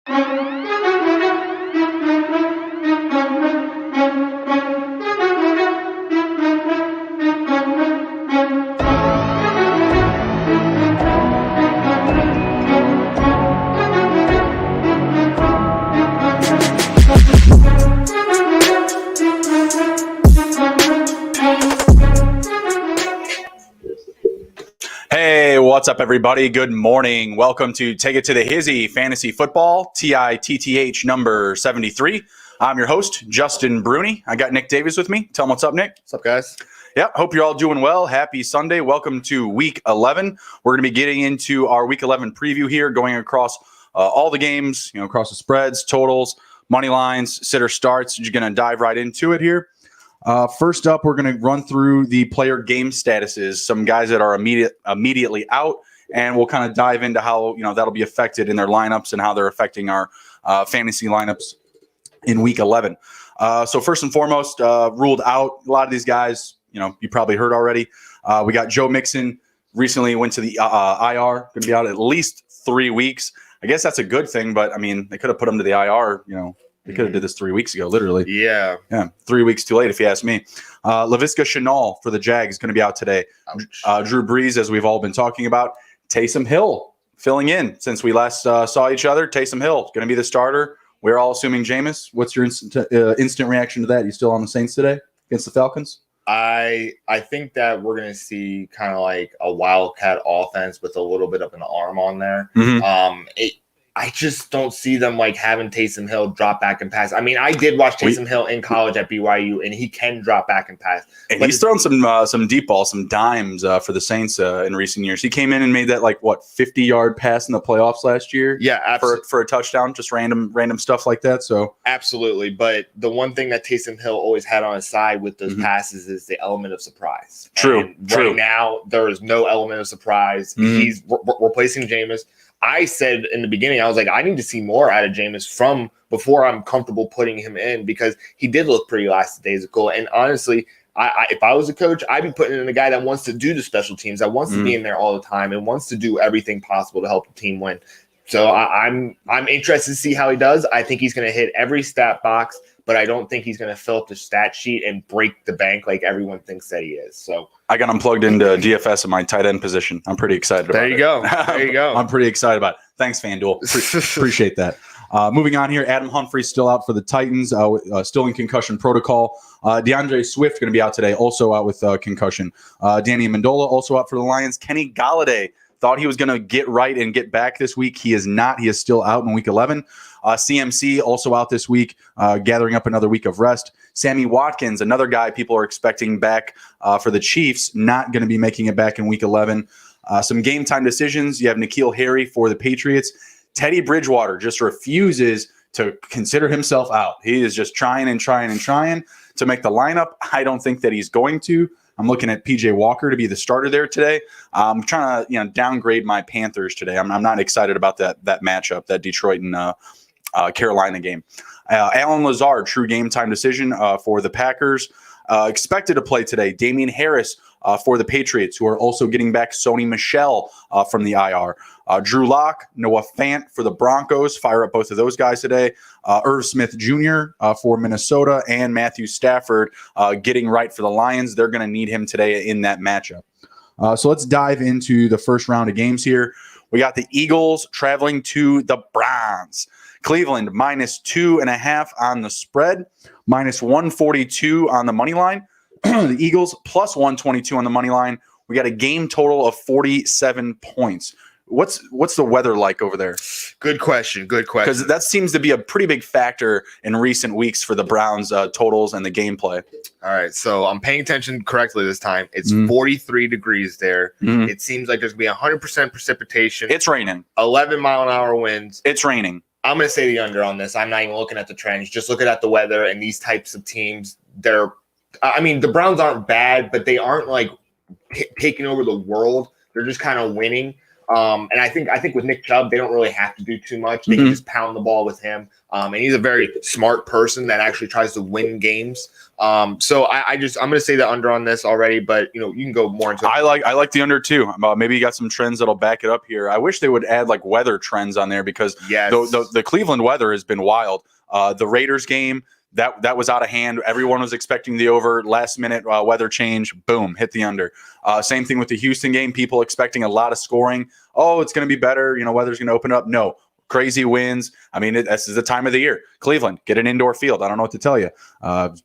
Hey, what's up, everybody? Good morning. Welcome to Take It to the Hizzy Fantasy Football, TITTH number 73. I'm your host, Justin Bruni. I got Nick Davis with me. Tell him what's up, Nick. What's up, guys? Yeah, hope you're all doing well. Happy Sunday. Welcome to Week 11. We're going to be getting into our Week 11 preview here, going across all the games, across the spreads, totals, money lines, sitter starts. You're going to dive right into it here. First up, we're going to run through the player game statuses, some guys that are immediately out, and we'll kind of dive into how that'll be affected in their lineups and how they're affecting our fantasy lineups in Week 11. So first and foremost, ruled out. A lot of these guys, you probably heard already. We got Joe Mixon recently went to the IR, going to be out at least 3 weeks. I guess that's a good thing, but I mean, they could have put him to the IR, They could have did this 3 weeks ago, literally. Yeah. 3 weeks too late, if you ask me. Laviska Shenault for the Jags is going to be out today. Drew Brees, as we've all been talking about. Taysom Hill filling in since we last saw each other. Taysom Hill is going to be the starter. We're all assuming Jameis. What's your instant reaction to that? You still on the Saints today against the Falcons? I think that we're going to see kind of like a wildcat offense with a little bit of an arm on there. Mm-hmm. I just don't see them like having Taysom Hill drop back and pass. I mean, I did watch Taysom Hill in college at BYU, and he can drop back and pass. And he's thrown some deep balls, some dimes for the Saints in recent years. He came in and made that 50-yard pass in the playoffs last year. Yeah, absolutely. For a touchdown, just random stuff like that. So absolutely. But the one thing that Taysom Hill always had on his side with those passes is the element of surprise. True. Right now, there is no element of surprise. Mm-hmm. He's replacing Jameis. I said in the beginning, I was like, I need to see more out of Jameis from before I'm comfortable putting him in, because he did look pretty lackadaisical. And honestly, if I was a coach, I'd be putting in a guy that wants to do the special teams, that wants to be in there all the time and wants to do everything possible to help the team win. So I'm interested to see how he does. I think he's going to hit every stat box, but I don't think he's going to fill up the stat sheet and break the bank like everyone thinks that he is. So I got him plugged into DFS in my tight end position. I'm pretty excited about it. There you go. I'm pretty excited about it. Thanks, FanDuel. Appreciate that. Moving on here, Adam Humphrey still out for the Titans, still in concussion protocol. DeAndre Swift going to be out today, also out with concussion. Danny Amendola also out for the Lions. Kenny Golladay thought he was going to get right and get back this week. He is not. He is still out in Week 11. CMC also out this week, gathering up another week of rest. Sammy Watkins, another guy people are expecting back for the Chiefs, not going to be making it back in Week 11. Some game time decisions. You have N'Keal Harry for the Patriots. Teddy Bridgewater just refuses to consider himself out. He is just trying to make the lineup. I don't think that he's going to. I'm looking at PJ Walker to be the starter there today. I'm trying to downgrade my Panthers today. I'm not excited about that matchup, that Detroit and Carolina game. Alan Lazard, true game time decision for the Packers. Expected to play today. Damian Harris for the Patriots, who are also getting back Sony Michel from the IR. Drew Lock, Noah Fant for the Broncos. Fire up both of those guys today. Irv Smith Jr. For Minnesota, and Matthew Stafford getting right for the Lions. They're going to need him today in that matchup. So let's dive into the first round of games here. We got the Eagles traveling to the Browns. Cleveland -2.5 on the spread, -142 on the money line. The Eagles +122 on the money line. We got a game total of 47 points. What's the weather like over there? Good question. Because that seems to be a pretty big factor in recent weeks for the Browns totals and the gameplay. All right, so I'm paying attention correctly this time. It's 43 degrees there. Mm-hmm. It seems like there's going to be 100% precipitation. It's raining. 11-mile-an-hour winds. It's raining. I'm going to say the under on this. I'm not even looking at the trends. Just looking at the weather and these types of teams. The Browns aren't bad, but they aren't like taking over the world. They're just kind of winning. And I think with Nick Chubb, they don't really have to do too much. They can just pound the ball with him. And he's a very smart person that actually tries to win games. So I'm going to say the under on this already, but you can go more into it. I like the under too. Maybe you got some trends that'll back it up here. I wish they would add like weather trends on there because the Cleveland weather has been wild. The Raiders game, that was out of hand. Everyone was expecting the over. Last minute weather change, boom, hit the under. Same thing with the Houston game. People expecting a lot of scoring. Oh, it's going to be better. Weather's going to open up. No. Crazy winds. I mean, this is the time of the year. Cleveland, get an indoor field. I don't know what to tell you.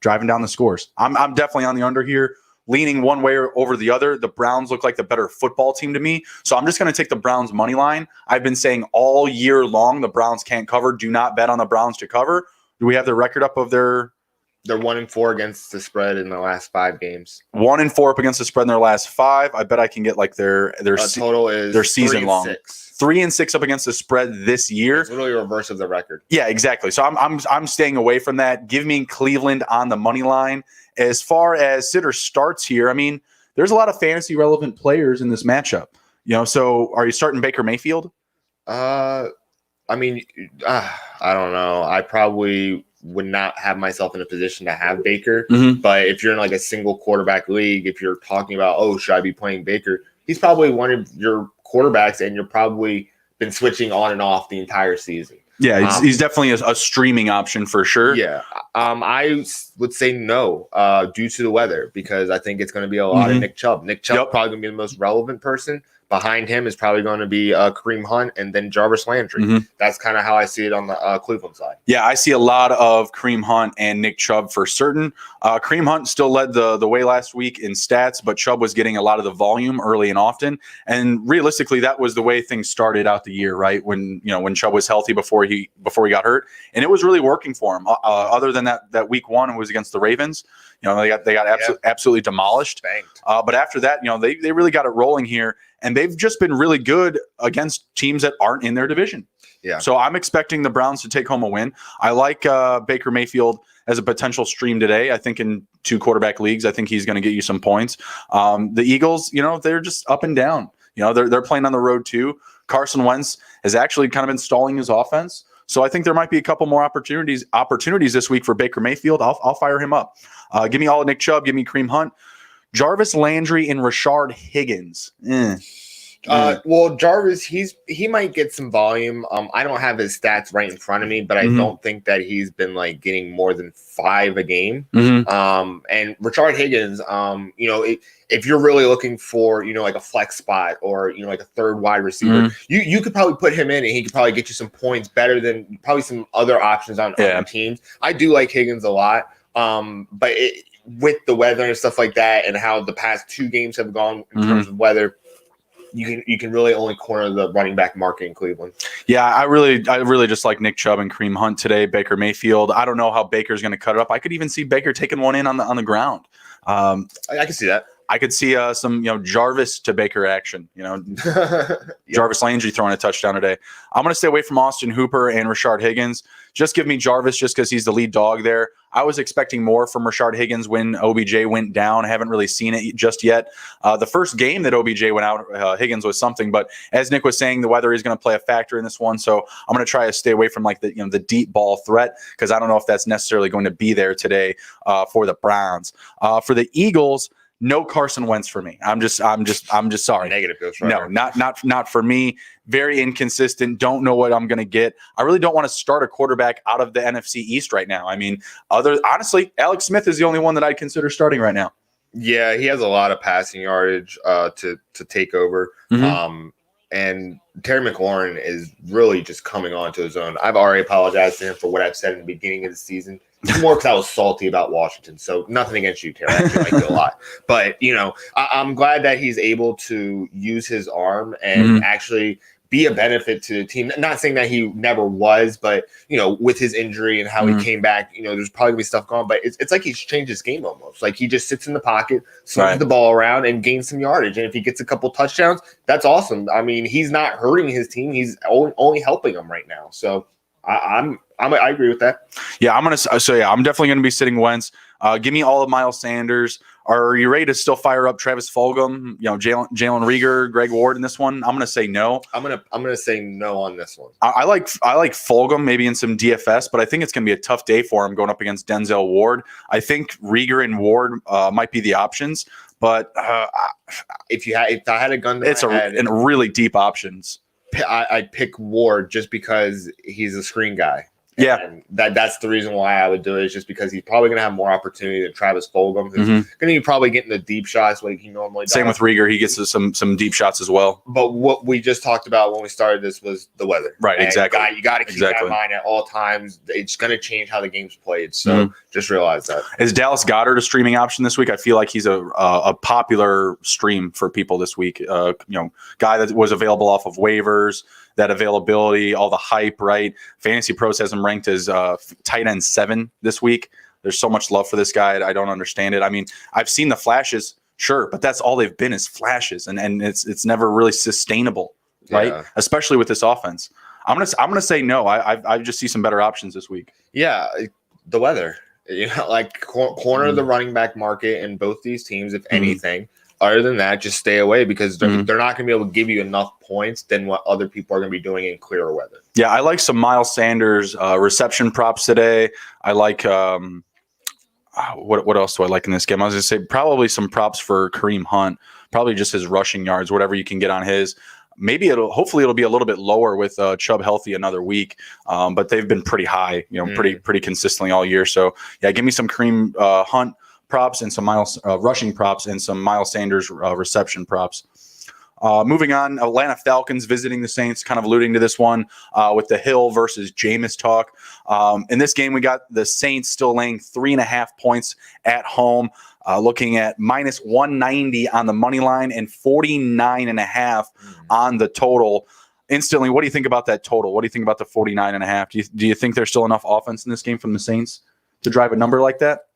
Driving down the scores. I'm definitely on the under here, leaning one way or over the other. The Browns look like the better football team to me, so I'm just going to take the Browns money line. I've been saying all year long the Browns can't cover. Do not bet on the Browns to cover. Do we have the record up of their? They're 1-4 against the spread in the last 5 games. 1-4 up against the spread in their last 5. I bet I can get like their total is their season long. 6. 3-6 up against the spread this year. It's literally reverse of the record. Yeah, exactly. So I'm staying away from that. Give me Cleveland on the money line. As far as sitter starts here, I mean, there's a lot of fantasy relevant players in this matchup. So are you starting Baker Mayfield? I mean, I don't know. I probably would not have myself in a position to have Baker. Mm-hmm. But if you're in like a single quarterback league, if you're talking about, should I be playing Baker? He's probably one of your quarterbacks, and you're probably been switching on and off the entire season. Yeah, he's definitely a streaming option for sure. Yeah. I would say no due to the weather, because I think it's going to be a lot of Nick Chubb. Nick Chubb probably going to be the most relevant person. Behind him is probably going to be Kareem Hunt and then Jarvis Landry. Mm-hmm. That's kind of how I see it on the Cleveland side. Yeah, I see a lot of Kareem Hunt and Nick Chubb for certain. Kareem Hunt still led the way last week in stats, but Chubb was getting a lot of the volume early and often. And realistically, that was the way things started out the year, right? When Chubb was healthy before he got hurt, and it was really working for him. Other than that week 1, it was against the Ravens. They got absolutely demolished. But after that, they really got it rolling here. And they've just been really good against teams that aren't in their division. Yeah. So I'm expecting the Browns to take home a win. I like Baker Mayfield as a potential stream today. I think in 2 quarterback leagues, I think he's going to get you some points. The Eagles, they're just up and down. They're playing on the road too. Carson Wentz has actually kind of been stalling his offense. So I think there might be a couple more opportunities this week for Baker Mayfield. I'll fire him up. Give me all Nick Chubb. Give me Kareem Hunt. Jarvis Landry and Rashard Higgins. Well, Jarvis, he might get some volume. I don't have his stats right in front of me, but I don't think that he's been like getting more than 5 a game. Mm-hmm. And Rashard Higgins, if you're really looking for, like a flex spot or, like a third wide receiver, you could probably put him in and he could probably get you some points better than probably some other options on other teams. I do like Higgins a lot. But with the weather and stuff like that and how the past 2 games have gone in terms of weather, you can really only corner the running back market in Cleveland. Yeah, I really just like Nick Chubb and Kareem Hunt today. Baker Mayfield. I don't know how Baker's going to cut it up. I could even see Baker taking one in on the ground. I can see that. I could see some Jarvis to Baker action. Jarvis Landry throwing a touchdown today. I'm going to stay away from Austin Hooper and Rashard Higgins. Just give me Jarvis just because he's the lead dog there. I was expecting more from Rashard Higgins when OBJ went down. I haven't really seen it just yet. The first game that OBJ went out, Higgins was something. But as Nick was saying, the weather is going to play a factor in this one. So I'm going to try to stay away from like the deep ball threat because I don't know if that's necessarily going to be there today for the Browns. For the Eagles, no Carson Wentz for me. I'm just sorry. Negative Ghost Rider. No, not for me. Very inconsistent. Don't know what I'm going to get. I really don't want to start a quarterback out of the NFC East right now. I mean, honestly, Alex Smith is the only one that I'd consider starting right now. Yeah, he has a lot of passing yardage to take over. And Terry McLaurin is really just coming onto his own. I've already apologized to him for what I've said in the beginning of the season. It's more because I was salty about Washington. So nothing against you, Terry. I actually like you a lot. But, I'm glad that he's able to use his arm and actually be a benefit to the team. Not saying that he never was, but, with his injury and how he came back, there's probably going to be stuff going on. But it's like he's changed his game almost. Like he just sits in the pocket, swings the ball around, and gains some yardage. And if he gets a couple touchdowns, that's awesome. I mean, he's not hurting his team. He's only helping them right now. So I agree with that. Yeah, I'm definitely gonna be sitting Wentz. Give me all of Miles Sanders. Are you ready to still fire up Travis Fulgham, Jalen Reagor, Greg Ward in this one? I'm going to say no. I'm gonna say no on this one. I like Fulgham maybe in some DFS, but I think it's going to be a tough day for him going up against Denzel Ward. I think Reagor and Ward might be the options, but if I had a gun to my head, and really deep options. I'd pick Ward just because he's a screen guy. Yeah, and that's the reason why I would do it, is just because he's probably going to have more opportunity than Travis Fulgham, who's going to be probably getting the deep shots like he normally does. Same with Reagor. He gets some deep shots as well. But what we just talked about when we started this was the weather. Right, and exactly. You got to keep that in mind at all times. It's going to change how the game's played. So just realize that. Is Dallas Goedert a streaming option this week? I feel like he's a popular stream for people this week. Guy that was available off of waivers. That availability, all the hype, right? Fantasy Pros has him ranked as tight end 7 this week. There's so much love for this guy. I don't understand it. I mean, I've seen the flashes, sure, but that's all they've been is flashes, and it's never really sustainable, right? Yeah. Especially with this offense. I'm gonna say no. I just see some better options this week. Yeah, the weather. Like corner of the running back market in both these teams, if anything. Other than that, just stay away because they're not going to be able to give you enough points than what other people are going to be doing in clearer weather. Yeah, I like some Miles Sanders reception props today. I like what else do I like in this game? I was going to say probably some props for Kareem Hunt, probably just his rushing yards, whatever you can get on his. Hopefully it'll be a little bit lower with Chubb healthy another week, but they've been pretty high, pretty consistently all year. So yeah, give me some Kareem Hunt props and some Miles rushing props and some Miles Sanders reception props. Moving on, Atlanta Falcons visiting the Saints, kind of alluding to this one with the Hill versus Jameis talk. In this game, we got the Saints still laying 3.5 points at home, looking at minus 190 on the money line and 49.5 on the total. Instantly, what do you think about that total? What do you think about the 49.5? Do you think there's still enough offense in this game from the Saints to drive a number like that?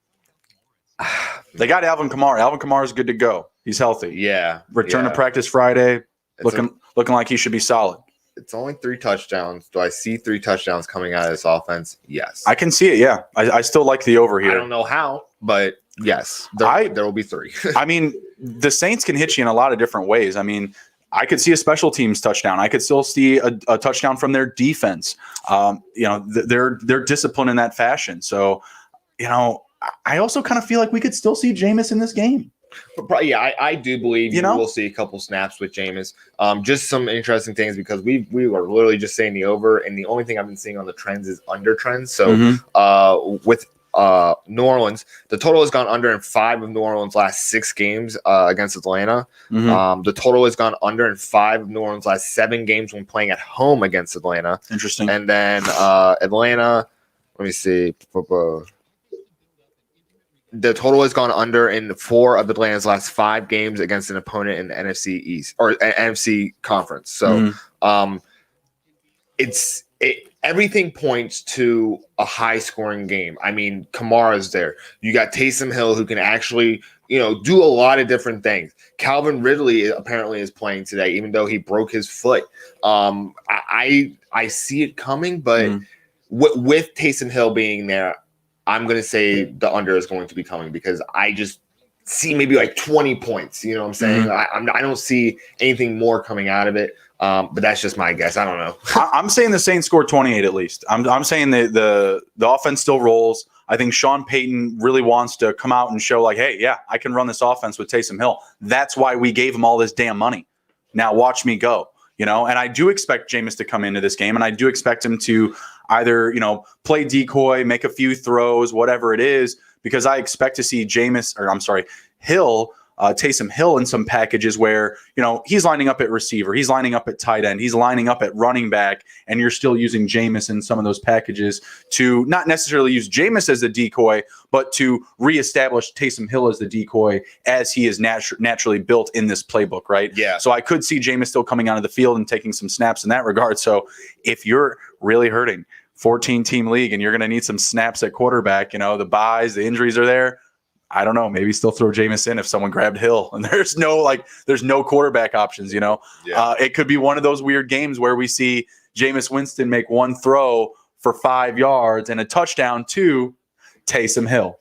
They got Alvin Kamara. Alvin Kamara is good to go. He's healthy. Yeah. Return to practice Friday. Looking like he should be solid. It's only 3 touchdowns. Do I see 3 touchdowns coming out of this offense? Yes. I can see it, yeah. I still like the over here. I don't know how, but yes, there will be 3. I mean, the Saints can hit you in a lot of different ways. I mean, I could see a special teams touchdown. I could still see a touchdown from their defense. They're disciplined in that fashion. So, I also kind of feel like we could still see Jameis in this game. But yeah, I do believe you will see a couple snaps with Jameis. Just some interesting things because we were literally just saying the over, and the only thing I've been seeing on the trends is under trends. So with New Orleans, the total has gone under in 5 of New Orleans' last 6 games against Atlanta. The total has gone under in 5 of New Orleans' last 7 games when playing at home against Atlanta. Interesting. And then Atlanta, let me see. The total has gone under in 4 of Atlanta's last 5 games against an opponent in the NFC East or NFC Conference. So everything points to a high-scoring game. I mean, Kamara's there. You got Taysom Hill who can actually, do a lot of different things. Calvin Ridley apparently is playing today, even though he broke his foot. I see it coming, but with Taysom Hill being there, I'm going to say the under is going to be coming because I just see maybe like 20 points. You know what I'm saying? I don't see anything more coming out of it. But that's just my guess. I don't know. I'm saying the Saints score 28 at least. I'm saying the offense still rolls. I think Sean Payton really wants to come out and show like, hey, yeah, I can run this offense with Taysom Hill. That's why we gave him all this damn money. Now watch me go. And I do expect Jameis to come into this game, and I do expect him to either, play decoy, make a few throws, whatever it is, because I expect to see Hill, Taysom Hill in some packages where, he's lining up at receiver, he's lining up at tight end, he's lining up at running back, and you're still using Jameis in some of those packages to not necessarily use Jameis as the decoy, but to reestablish Taysom Hill as the decoy as he is naturally built in this playbook, right? Yeah. So I could see Jameis still coming onto the field and taking some snaps in that regard. So if you're really hurting 14-team league and you're going to need some snaps at quarterback, the buys, the injuries are there, I don't know. Maybe still throw Jameis in if someone grabbed Hill and there's no quarterback options, It could be one of those weird games where we see Jameis Winston make one throw for 5 yards and a touchdown to Taysom Hill.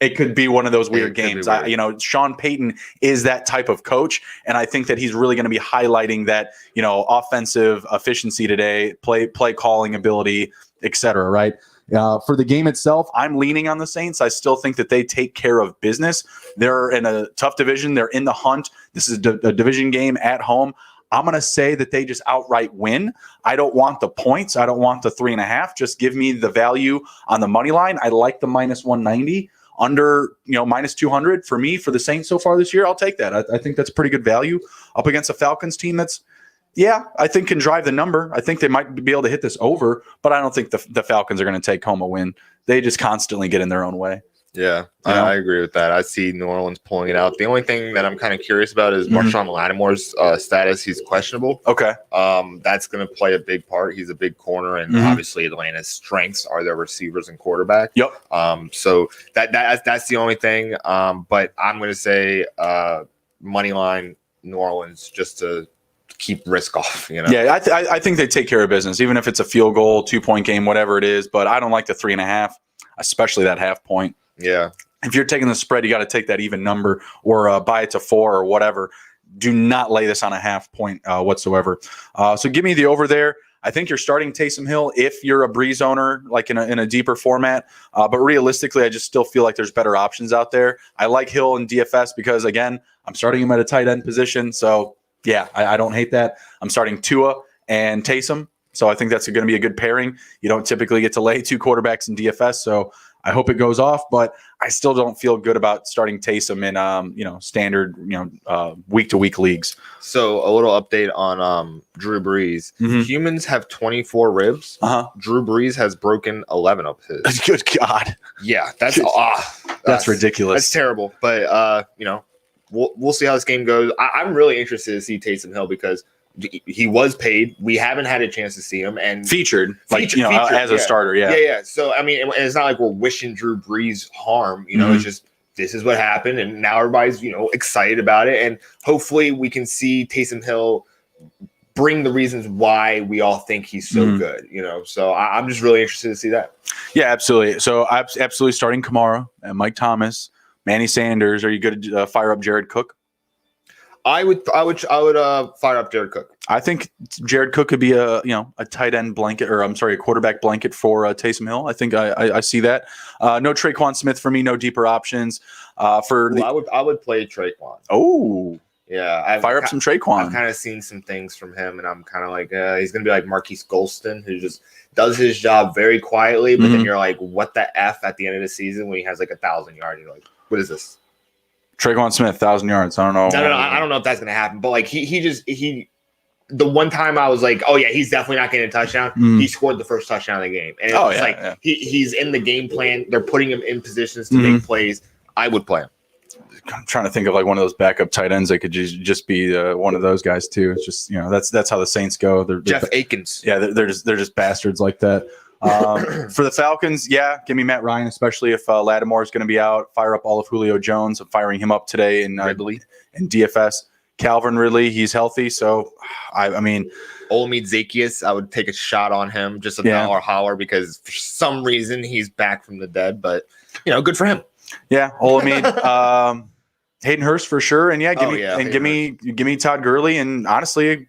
it could be one of those weird games. Weird. Sean Payton is that type of coach, and I think that he's really going to be highlighting that, offensive efficiency today, play calling ability, etc. Right? For the game itself, I'm leaning on the Saints. I still think that they take care of business. They're in a tough division. They're in the hunt. This is a division game at home. I'm going to say that they just outright win. I don't want the points. I don't want the 3.5. Just give me the value on the money line. I like the minus 190 under, minus 200 for me for the Saints so far this year. I'll take that. I think that's pretty good value up against a Falcons team that's, I think can drive the number. I think they might be able to hit this over, but I don't think the Falcons are going to take home a win. They just constantly get in their own way. Yeah, I agree with that. I see New Orleans pulling it out. The only thing that I'm kind of curious about is Marshawn Lattimore's status. He's questionable. Okay. That's going to play a big part. He's a big corner, and obviously Atlanta's strengths are their receivers and quarterback. Yep. So that's the only thing. But I'm going to say money line New Orleans just to keep risk off. Yeah, I think they take care of business, even if it's a field goal, 2-point game, whatever it is. But I don't like the 3.5, especially that half point. Yeah. If you're taking the spread, you got to take that even number or buy it to 4 or whatever. Do not lay this on a half point whatsoever. So give me the over there. I think you're starting Taysom Hill if you're a Breeze owner, like in a deeper format. But realistically, I just still feel like there's better options out there. I like Hill in DFS because, again, I'm starting him at a tight end position. So, yeah, I don't hate that. I'm starting Tua and Taysom. So I think that's going to be a good pairing. You don't typically get to lay 2 quarterbacks in DFS. So I hope it goes off, but I still don't feel good about starting Taysom in, standard, week-to-week leagues. So a little update on Drew Brees. Humans have 24 ribs. Drew Brees has broken 11 of his. Good God. Yeah, that's ridiculous. That's terrible. But, we'll see how this game goes. I'm really interested to see Taysom Hill because he was paid. We haven't had a chance to see him and featured as a starter. Yeah. So, I mean, it's not like we're wishing Drew Brees harm, it's just, this is what happened. And now everybody's, excited about it. And hopefully we can see Taysom Hill bring the reasons why we all think he's so good, so I'm just really interested to see that. Yeah, absolutely. So I'm absolutely starting Kamara and Mike Thomas, Manny Sanders. Are you good to fire up Jared Cook? I would fire up Jared Cook. I think Jared Cook could be a tight end blanket, or I'm sorry, a quarterback blanket for Taysom Hill. I think I see that. No Traquan Smith for me. No deeper options. I would play Traquan. Oh, yeah. Fire up some Traquan. I've kind of seen some things from him, and I'm kind of like, he's gonna be like Marquise Golston, who just does his job very quietly, but then you're like, what the F at the end of the season when he has like 1,000 yards? You're like, what is this? Traquan Smith, 1,000 yards. I don't know. No. I don't know if that's going to happen. But like he, the one time I was like, oh yeah, he's definitely not getting a touchdown. He scored the first touchdown of the game, and it's he's in the game plan. They're putting him in positions to make plays. I would play him. I'm trying to think of like one of those backup tight ends that could just be one of those guys too. It's just that's how the Saints go. They're Jeff Akins. Yeah, they're just bastards like that. For the Falcons, give me Matt Ryan, especially if Lattimore is going to be out. Fire up all of Julio Jones. I'm firing him up today in Ridley and DFS. Calvin Ridley, he's healthy, so I mean, Olamide Zaccheaus, I would take a shot on him, just a dollar holler, because for some reason he's back from the dead. But good for him. Yeah, Olamide, Hayden Hurst for sure, and give me Todd Gurley, and honestly,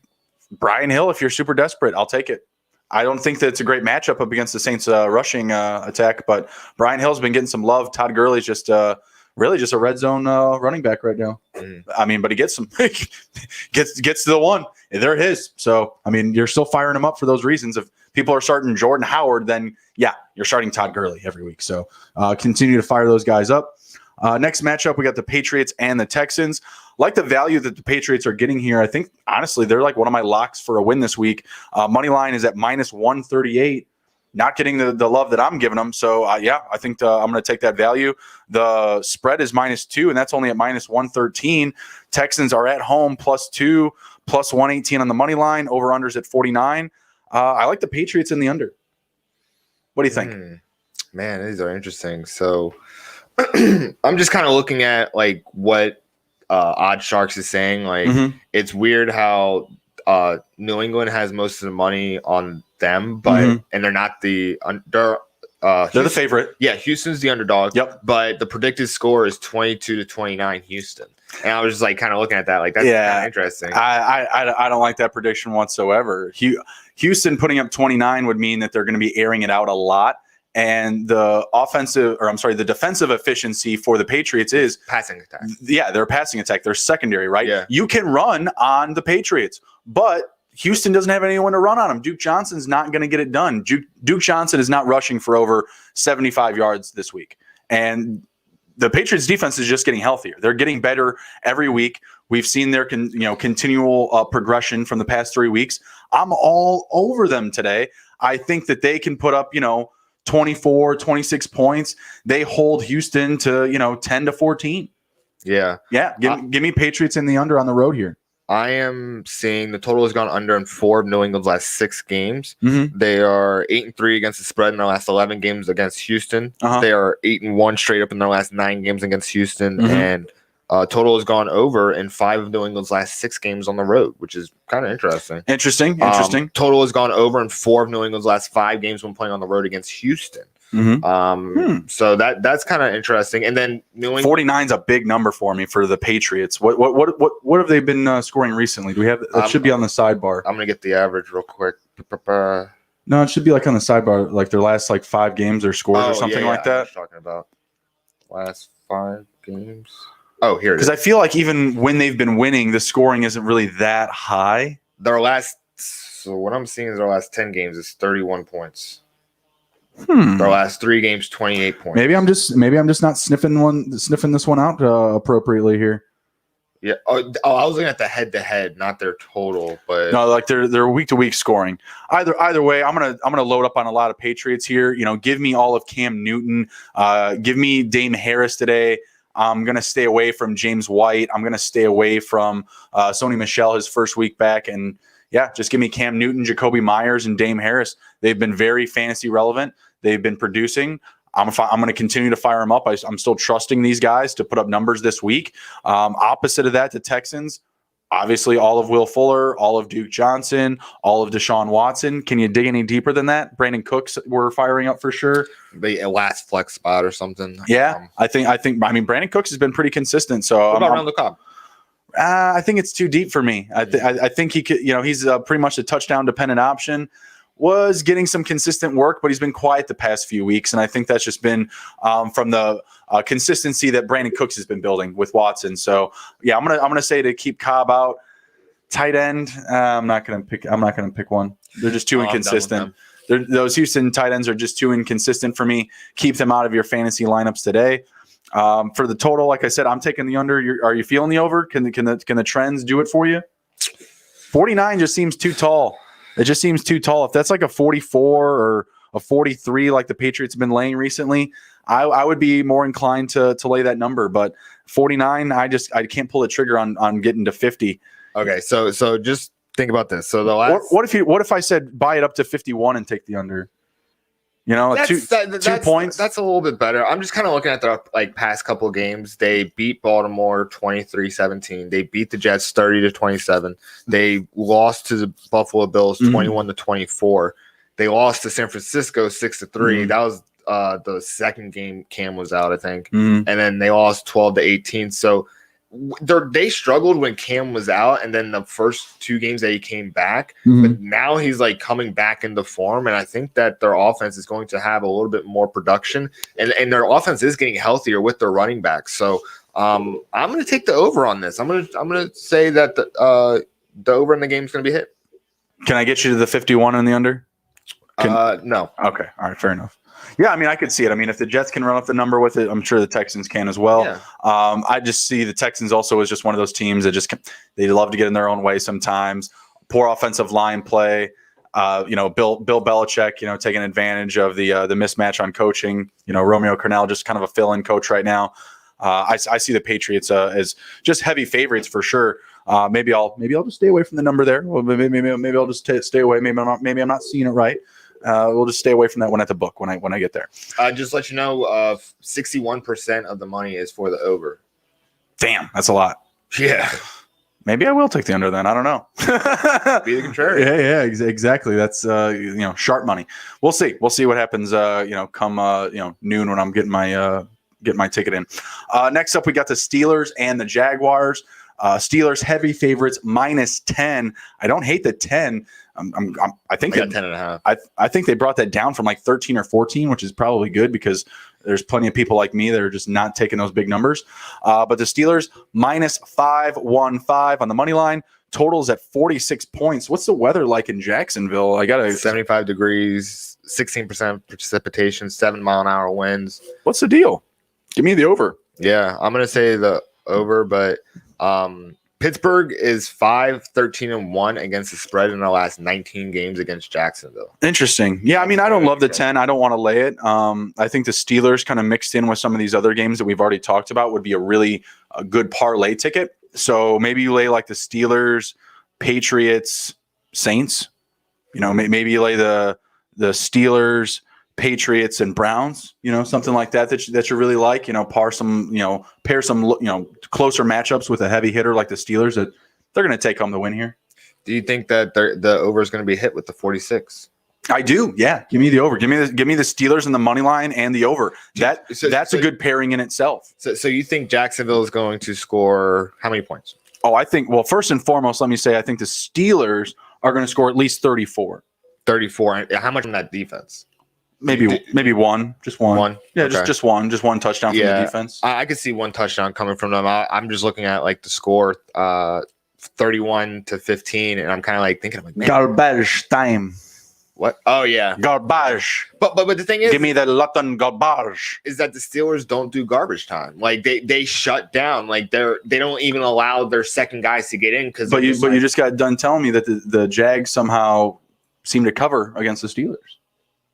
Brian Hill. If you're super desperate, I'll take it. I don't think that it's a great matchup up against the Saints rushing attack, but Brian Hill's been getting some love. Todd Gurley's just really just a red zone running back right now. I mean, but he gets some gets to the one. They're his. So, I mean, you're still firing him up for those reasons. If people are starting Jordan Howard, then you're starting Todd Gurley every week. So continue to fire those guys up. Next matchup, we got the Patriots and the Texans. Like the value that the Patriots are getting here. I think, honestly, they're like one of my locks for a win this week. Money line is at minus 138. Not getting the love that I'm giving them. So, I think I'm going to take that value. The spread is -2, and that's only at minus 113. Texans are at home +2, plus 118 on the money line. Over-unders at 49. I like the Patriots in the under. What do you think? Man, these are interesting. So, I'm just kind of looking at like what Odd Sharks is saying. Like, it's weird how New England has most of the money on them, but and they're not they're They're the favorite. Yeah, Houston's the underdog. Yep. But the predicted score is 22-29 Houston. And I was just like kind of looking at that, like that's kind of interesting. I don't like that prediction whatsoever. Houston putting up 29 would mean that they're going to be airing it out a lot. And the defensive efficiency for the Patriots is passing attack. Yeah, they're passing attack. They're secondary, right? Yeah. You can run on the Patriots, but Houston doesn't have anyone to run on them. Duke Johnson's not going to get it done. Duke Johnson is not rushing for over 75 yards this week. And the Patriots defense is just getting healthier. They're getting better every week. We've seen their continual progression from the past 3 weeks. I'm all over them today. I think that they can put up, 24, 26 points. They hold Houston to, 10-14. Yeah. Yeah. Give me Patriots in the under on the road here. I am seeing the total has gone under in 4 of New England's last 6 games. Mm-hmm. They are 8-3 against the spread in their last 11 games against Houston. Uh-huh. They are 8-1 straight up in their last 9 games against Houston. Mm-hmm. And total has gone over in 5 of New England's last 6 games on the road, which is kind of interesting. Interesting. Total has gone over in 4 of New England's last 5 games when playing on the road against Houston. Mm-hmm. So that's kind of interesting. And then New England 49 is a big number for me for the Patriots. What have they been scoring recently? Do we have it? Should be on the sidebar. I'm gonna get the average real quick. No, it should be like on the sidebar, like their last 5 games or scores or something like that. I was talking about last 5 games. Oh, here it is. Because I feel like even when they've been winning, the scoring isn't really that high. So what I'm seeing is their last 10 games is 31 points. Their last 3 games, 28 points. Maybe I'm just not sniffing this one out appropriately here. Yeah. Oh, I was looking at the head-to-head, not their total, but no, like their week-to-week scoring. Either way, I'm gonna load up on a lot of Patriots here. Give me all of Cam Newton. Give me Dame Harris today. I'm gonna stay away from James White. I'm gonna stay away from Sony Michel his first week back, and yeah, just give me Cam Newton, Jacoby Myers, and Dame Harris. They've been very fantasy relevant. They've been producing. I'm going to continue to fire them up. I'm still trusting these guys to put up numbers this week. Opposite of that, the Texans, obviously all of Will Fuller, all of Duke Johnson, all of Deshaun Watson. Can you dig any deeper than that? Brandon Cooks we're firing up for sure. The last flex spot or something. Yeah, I think. Brandon Cooks has been pretty consistent. So what about Randall Cobb? I think it's too deep for me. I think he could. He's pretty much a touchdown dependent option. Was getting some consistent work, but he's been quiet the past few weeks, and I think that's just been from the consistency that Brandon Cooks has been building with Watson. So yeah, I'm gonna say to keep Cobb out. Tight end, I'm not gonna pick one. They're just too inconsistent. Those Houston tight ends are just too inconsistent for me. Keep them out of your fantasy lineups today. For the total, like I said, I'm taking the under. Are you feeling the over? Can the trends do it for you? 49 just seems too tall. It just seems too tall. If that's like a 44 or a 43 like the Patriots have been laying recently, I would be more inclined to lay that number. But 49, I can't pull the trigger on getting to 50. Okay, so just think about this. So the last what if I said buy it up to 51 and take the under? That's 2 points. That's a little bit better. I'm just kind of looking at their past couple of games. They beat Baltimore 23-17. They beat the Jets 30-27. They lost to the Buffalo Bills 21-24. They lost to San Francisco 6-3. That was the second game Cam was out, I think. And then they lost 12-18. So they struggled when Cam was out, and then the first 2 games that he came back, but now he's coming back into form, and I think that their offense is going to have a little bit more production, and their offense is getting healthier with their running backs. So I'm going to take the over on this. I'm going to say that the over in the game is going to be hit. Can I get you to the 51 on the under? No. Okay. All right. Fair enough. Yeah, I could see it. If the Jets can run up the number with it, I'm sure the Texans can as well. Yeah. I just see the Texans also as just one of those teams that they love to get in their own way sometimes. Poor offensive line play. Bill Belichick, taking advantage of the mismatch on coaching. Romeo Crennel just kind of a fill-in coach right now. I see the Patriots as just heavy favorites for sure. Maybe I'll just stay away from the number there. Well, maybe I'll just stay away. Maybe I'm not seeing it right. We'll just stay away from that one at the book when I get there. Just let you know, 61% of the money is for the over. Damn, that's a lot. Yeah. Maybe I will take the under then. I don't know. Be the contrary. Yeah, exactly. That's sharp money. We'll see. We'll see what happens. Come noon when I'm getting my ticket in. Next up, we got the Steelers and the Jaguars. Steelers heavy favorites -10. I don't hate the 10. I think I got 10.5. I think they brought that down from like 13 or 14, which is probably good because there's plenty of people like me that are just not taking those big numbers. But the Steelers -515 on the money line. Totals at 46 points. What's the weather like in Jacksonville? I got 75 degrees, 16% precipitation, 7-mile-an-hour winds. What's the deal? Give me the over. Yeah, I'm gonna say the over, but Pittsburgh is 5-13-1 against the spread in the last 19 games against Jacksonville. Interesting. Yeah, I mean, I don't love the 10. I don't want to lay it. I think the Steelers kind of mixed in with some of these other games that we've already talked about would be a good parlay ticket. So maybe you lay like the Steelers, Patriots, Saints. Maybe you lay the Steelers, Patriots, and Browns. Something like that you really like. Pair some closer matchups with a heavy hitter like the Steelers that they're going to take home the win here. Do you think that the over is going to be hit with the 46? I do. Yeah, give me the over. Give me the Steelers and the money line and the over. That's a good pairing in itself. So you think Jacksonville is going to score how many points? Oh, I think. Well, first and foremost, let me say I think the Steelers are going to score at least 34. 34. How much from that defense? Maybe one. Just one. One. Yeah, okay. just one touchdown from the defense. I could see one touchdown coming from them. I'm just looking at like the score, 31-15, and I'm kind of like thinking, man, garbage time. What? Oh yeah, garbage. But the thing is, give me the Luton garbage. Is that the Steelers don't do garbage time? Like they shut down. Like they don't even allow their second guys to get in because. But you just got done telling me that the Jags somehow seem to cover against the Steelers.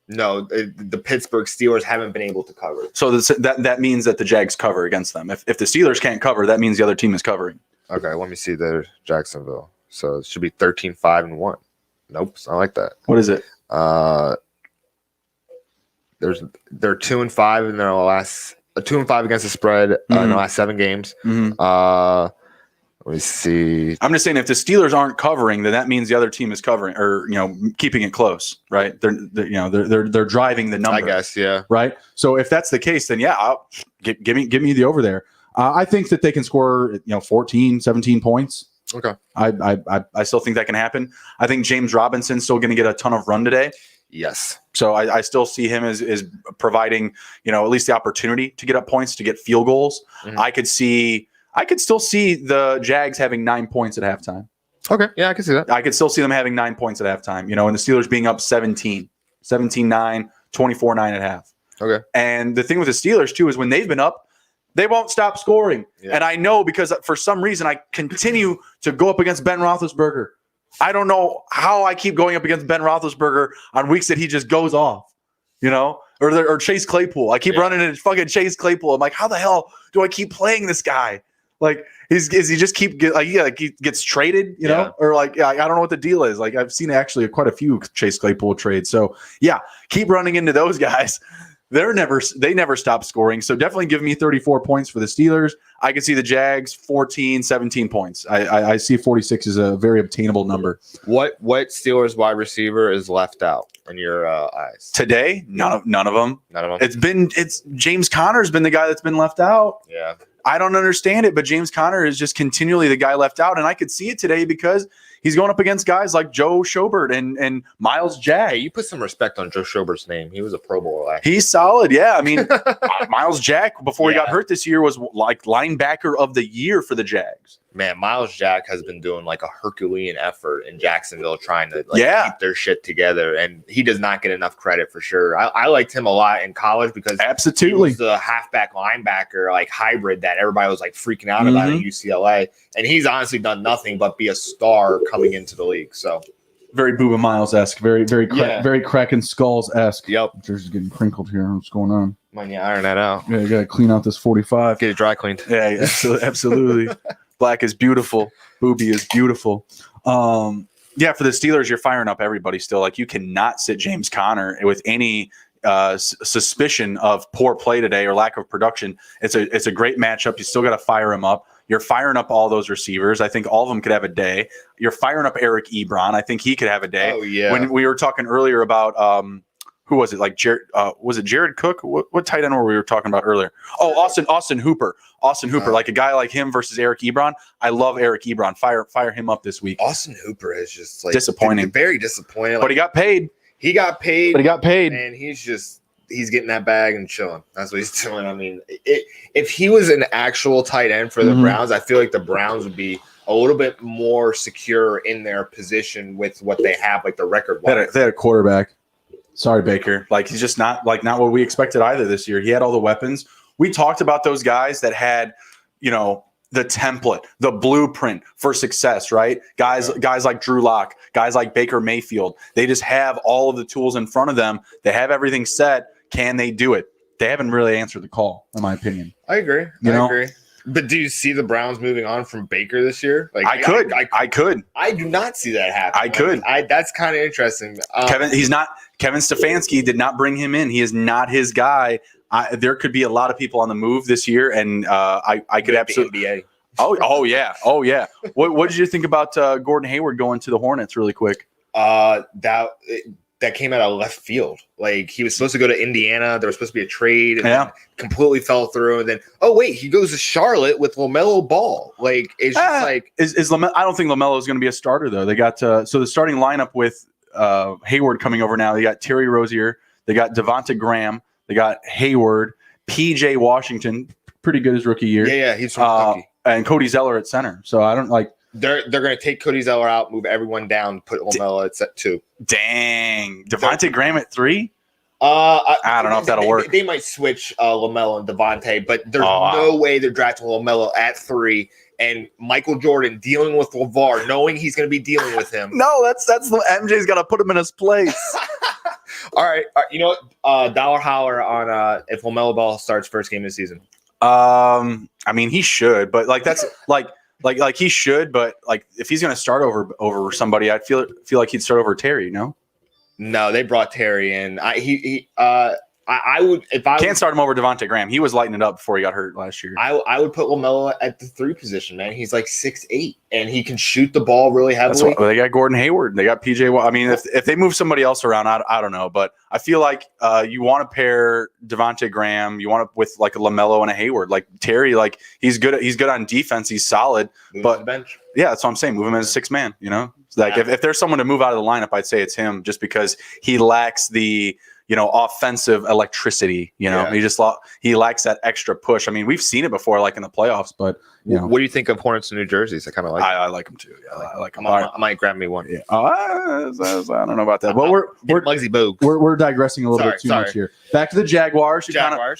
No, the Pittsburgh Steelers haven't been able to cover. So that means that the Jags cover against them. If the Steelers can't cover, that means the other team is covering. Okay, let me see the Jacksonville. So it should be 13-5-1. Nope, it's not like that. What is it? They're 2-5 in their last 2-5 against the spread in the last 7 games. Mm-hmm. Let me see. I'm just saying if the Steelers aren't covering, then that means the other team is covering or keeping it close, right? They're driving the number. I guess, yeah. Right. So if that's the case, then yeah, give me the over there. I think that they can score 14, 17 points. Okay. I still think that can happen. I think James Robinson's still going to get a ton of run today. Yes. So I still see him as providing, at least the opportunity to get up points, to get field goals. Mm-hmm. I could still see the Jags having 9 points at halftime. Okay. Yeah, I can see that. I could still see them having 9 points at halftime, and the Steelers being up 17-9, 24-9 at half. Okay. And the thing with the Steelers too is when they've been up, they won't stop scoring. Yeah. And I know because for some reason I continue to go up against Ben Roethlisberger. I don't know how I keep going up against Ben Roethlisberger on weeks that he just goes off, or Chase Claypool. I keep running into fucking Chase Claypool. I'm like, how the hell do I keep playing this guy? Like, he gets traded, or I don't know what the deal is. Like, I've seen actually quite a few Chase Claypool trades. So yeah, keep running into those guys. They never stop scoring. So definitely give me 34 points for the Steelers. I can see the Jags 14, 17 points. I see 46 as a very obtainable number. What Steelers wide receiver is left out in your eyes today? None of them. None of them. It's James Conner's been the guy that's been left out. Yeah. I don't understand it, but James Conner is just continually the guy left out. And I could see it today because he's going up against guys like Joe Schobert and Miles Jack. Hey, you put some respect on Joe Schobert's name. He was a Pro Bowler. He's solid. Yeah. I mean, Miles Jack, before he got hurt this year, was like linebacker of the year for the Jags. Man, Miles Jack has been doing like a Herculean effort in Jacksonville trying to keep their shit together. And he does not get enough credit for sure. I liked him a lot in college because he was the halfback linebacker like hybrid that everybody was like freaking out about at UCLA. And he's honestly done nothing but be a star coming into the league. So very Booba Miles-esque, very Kraken Skulls-esque. Yep. Jersey's getting crinkled here. What's going on? Might need to iron that out. Yeah, you got to clean out this 45. Get it dry cleaned. Yeah, absolutely. Black is beautiful. Booby is beautiful. Yeah, for the Steelers, you're firing up everybody still. Like, you cannot sit James Conner with any suspicion of poor play today or lack of production. It's a great matchup. You still got to fire him up. You're firing up all those receivers. I think all of them could have a day. You're firing up Eric Ebron. I think he could have a day. Oh, yeah. When we were talking earlier about who was it? Like Jared? Was it Jared Cook? What tight end were we talking about earlier? Oh, Austin Hooper. Like a guy like him versus Eric Ebron. I love Eric Ebron. Fire him up this week. Austin Hooper is just like disappointing. Very disappointing. Like, but he got paid. And he's getting that bag and chilling. That's what he's doing. I mean, if he was an actual tight end for the Browns, I feel like the Browns would be a little bit more secure in their position with what they have, like the record. They had a quarterback. Sorry, Baker. Like, he's just not what we expected either this year. He had all the weapons. We talked about those guys that had, the template, the blueprint for success, right? Guys like Drew Lock, guys like Baker Mayfield. They just have all of the tools in front of them. They have everything set. Can they do it? They haven't really answered the call, in my opinion. I agree. I agree. But do you see the Browns moving on from Baker this year? Like, I could. I do not see that happen. I could. That's kind of interesting. Kevin Stefanski did not bring him in. He is not his guy. There could be a lot of people on the move this year, and I could absolutely. NBA. Oh yeah. What did you think about Gordon Hayward going to the Hornets? Really quick. That came out of left field. Like, he was supposed to go to Indiana. There was supposed to be a trade, and completely fell through. And then, he goes to Charlotte with LaMelo Ball. Like, it's just like is LaMelo. I don't think LaMelo is going to be a starter though. They got so the starting lineup with Hayward coming over now. They got Terry Rozier. They got Devonta Graham. They got Hayward, P.J. Washington, pretty good his rookie year. Yeah, he's from Kentucky. And Cody Zeller at center. So I don't like. They're going to take Cody Zeller out, move everyone down, put LaMelo at set 2. Dang, Devonta Graham at 3. I don't know if that'll work. They might switch LaMelo and Devontae, but there's no way they're drafting LaMelo at 3. And Michael Jordan dealing with LeVar, knowing he's going to be dealing with him. No, that's MJ's got to put him in his place. All right, you know what? Dollar holler on if LaMelo Ball starts first game of the season. I mean, he should, but that's like he should, but like if he's going to start over somebody, I'd feel like he'd start over Terry. No, they brought Terry in. I would if I can't start him over Devonta Graham. He was lighting it up before he got hurt last year. I would put LaMelo at the 3 position, man. He's like 6'8", and he can shoot the ball really heavily. They got Gordon Hayward. They got PJ. I mean, if they move somebody else around, I don't know, but I feel like you want to pair Devonta Graham. You want to with like a LaMelo and a Hayward. Like Terry, like he's good on defense. He's solid, but the bench. Yeah, that's what I'm saying. Move him as a 6 man. If there's someone to move out of the lineup, I'd say it's him, just because he lacks the offensive electricity. He lacks that extra push. I mean, we've seen it before, like in the playoffs. But what do you think of Hornets in New Jersey? I kind of like. I like them too. Yeah, I like them. I might grab me one. Yeah. I don't know about that. But we're digressing a little bit too much here. Back to the Jaguars.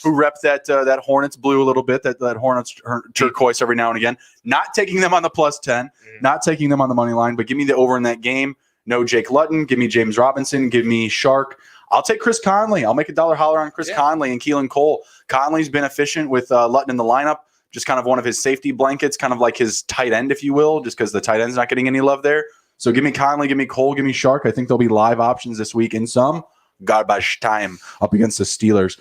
Who rep that Hornets blue a little bit. That Hornets turquoise every now and again. Not taking them on the +10. Not taking them on the money line. But give me the over in that game. No Jake Luton. Give me James Robinson. Give me Shark. I'll take Chris Conley. I'll make a dollar holler on Chris Conley and Keelan Cole. Conley's been efficient with Luton in the lineup, just kind of one of his safety blankets, kind of like his tight end, if you will, just because the tight end's not getting any love there. So give me Conley, give me Cole, give me Shark. I think there'll be live options this week in some garbage time up against the Steelers.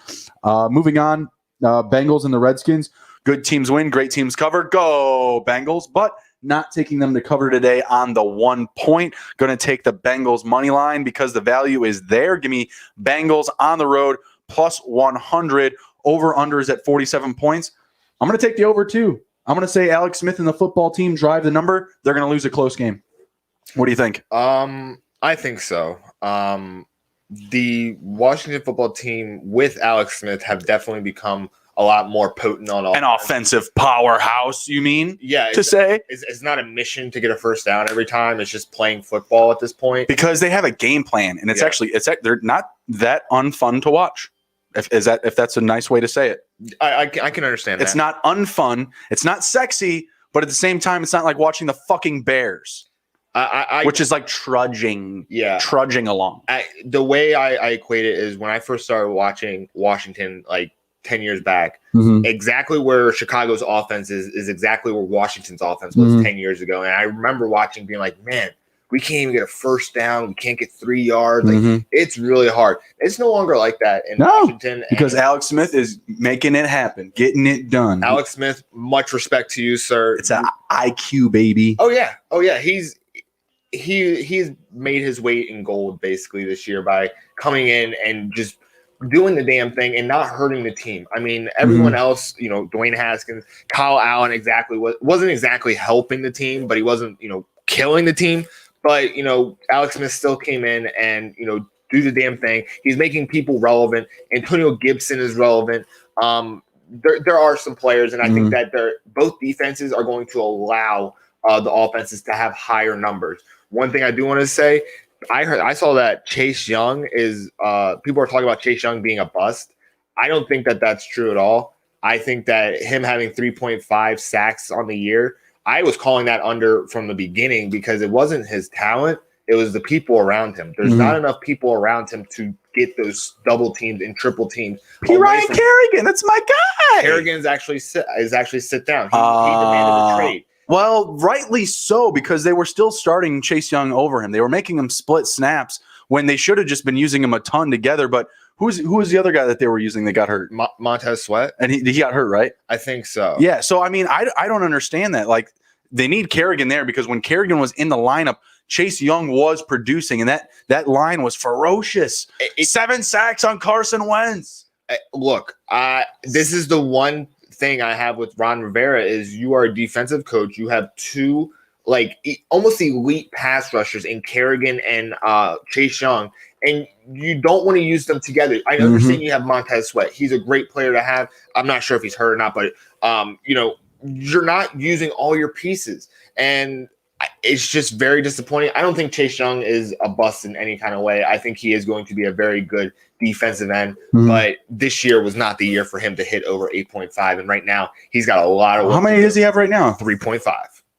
Moving on, Bengals and the Redskins. Good teams win, great teams cover. Go Bengals, but not taking them to cover today on the 1 point. Going to take the Bengals money line because the value is there. Give me Bengals on the road +100. Over unders at 47 points. I'm going to take the over too. I'm going to say Alex Smith and the football team drive the number. They're going to lose a close game. What do you think? I think so. The Washington football team with Alex Smith have definitely become a lot more potent on an offensive powerhouse, you mean? Yeah. It's not a mission to get a first down every time. It's just playing football at this point. Because they have a game plan, and they're not that unfun to watch. If that's a nice way to say it. I can understand that. It's not unfun. It's not sexy, but at the same time, it's not like watching the fucking Bears. Which is like trudging along. The way I equate it is when I first started watching Washington, like 10 years back, exactly where Chicago's offense is exactly where Washington's offense was 10 years ago. And I remember watching being like, man, we can't even get a first down. We can't get 3 yards. Like it's really hard. It's no longer like that in Washington because Alex Smith is making it happen, getting it done. Alex Smith, much respect to you, sir. It's an IQ, baby. Oh yeah. He's made his weight in gold basically this year by coming in and just doing the damn thing and not hurting the team. I mean, everyone else, Dwayne Haskins, Kyle Allen wasn't exactly helping the team, but he wasn't, killing the team. But, Alex Smith still came in and, do the damn thing. He's making people relevant. Antonio Gibson is relevant. There are some players, and I think that both defenses are going to allow the offenses to have higher numbers. One thing I do want to say, I saw that Chase Young is people are talking about Chase Young being a bust. I don't think that that's true at all. I think that him having 3.5 sacks on the year, I was calling that under from the beginning because it wasn't his talent. It was the people around him. There's not enough people around him to get those double teams and triple teams. Ryan Kerrigan, that's my guy. Kerrigan is actually sit down. He demanded a trade. Well, rightly so, because they were still starting Chase Young over him. They were making him split snaps when they should have just been using him a ton together. But who was the other guy that they were using that got hurt? Montez Sweat. And he got hurt, right? I think so. Yeah. So, I mean, I don't understand that. Like, they need Kerrigan there because when Kerrigan was in the lineup, Chase Young was producing, and that line was ferocious. 7 sacks on Carson Wentz. Look, this is the one thing I have with Ron Rivera is you are a defensive coach. You have two almost elite pass rushers in Kerrigan and Chase Young, and you don't want to use them together. I understand you have Montez Sweat. He's a great player to have. I'm not sure if he's hurt or not, but you're not using all your pieces, and it's just very disappointing. I don't think Chase Young is a bust in any kind of way. I think he is going to be a very good defensive end, but this year was not the year for him to hit over 8.5. And right now, he's got a lot of. How many does he have right now? 3.5.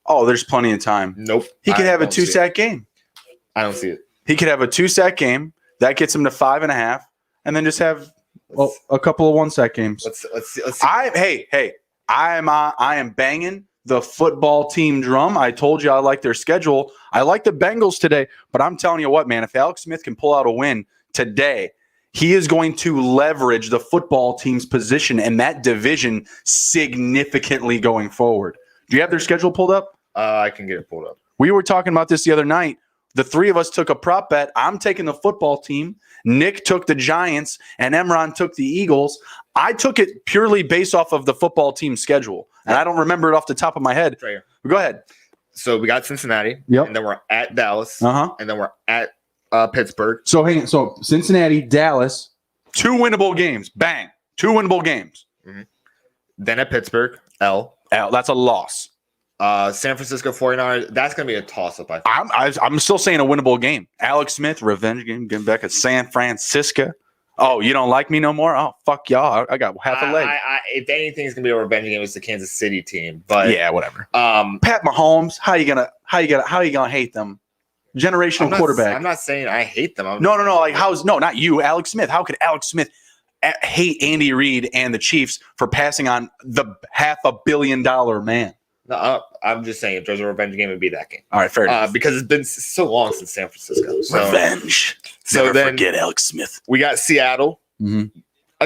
Oh, there's plenty of time. Nope. He could have a 2-sack game. I don't see it. He could have a 2-sack game that gets him to 5.5, and then just have a couple of 1-sack games. Let's see. I am banging the football team drum. I told you I like their schedule. I like the Bengals today, but I'm telling you what, man, if Alex Smith can pull out a win today, he is going to leverage the football team's position in that division significantly going forward. Do you have their schedule pulled up? I can get it pulled up. We were talking about this the other night. The three of us took a prop bet. I'm taking the football team. Nick took the Giants, and Emron took the Eagles. I took it purely based off of the football team schedule, and I don't remember it off the top of my head. Right here. Go ahead. So we got Cincinnati, and then we're at Dallas, and then we're at Pittsburgh. So hang on. So Cincinnati, Dallas, 2 winnable games. Bang. 2 winnable games. Then at Pittsburgh, L. That's a loss. San Francisco 49ers, that's going to be a toss-up, I think. I'm still saying a winnable game. Alex Smith, revenge game, getting back at San Francisco. Oh, you don't like me no more? Oh, fuck y'all. I got half a leg. If anything is going to be a revenge game, it's the Kansas City team. But yeah, whatever. Pat Mahomes, how you gonna hate them? Generational quarterback. I'm not saying I hate them. No. Like not you, Alex Smith. How could Alex Smith hate Andy Reid and the Chiefs for passing on the $500 million man? No, I'm just saying if there's a revenge game, it'd be that game. All right, fair enough. Because it's been so long since San Francisco. So, revenge. So Never then forget Alex Smith. We got Seattle. I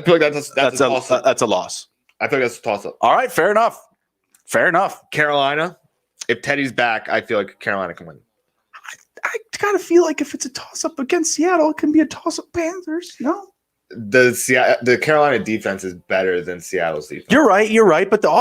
feel like that's a toss-up. That's a loss. I feel like that's a toss-up. All right, fair enough. Carolina. If Teddy's back, I feel like Carolina can win. I kind of feel like if it's a toss-up against Seattle, it can be a toss-up Panthers. No. The Carolina defense is better than Seattle's defense. You're right, but the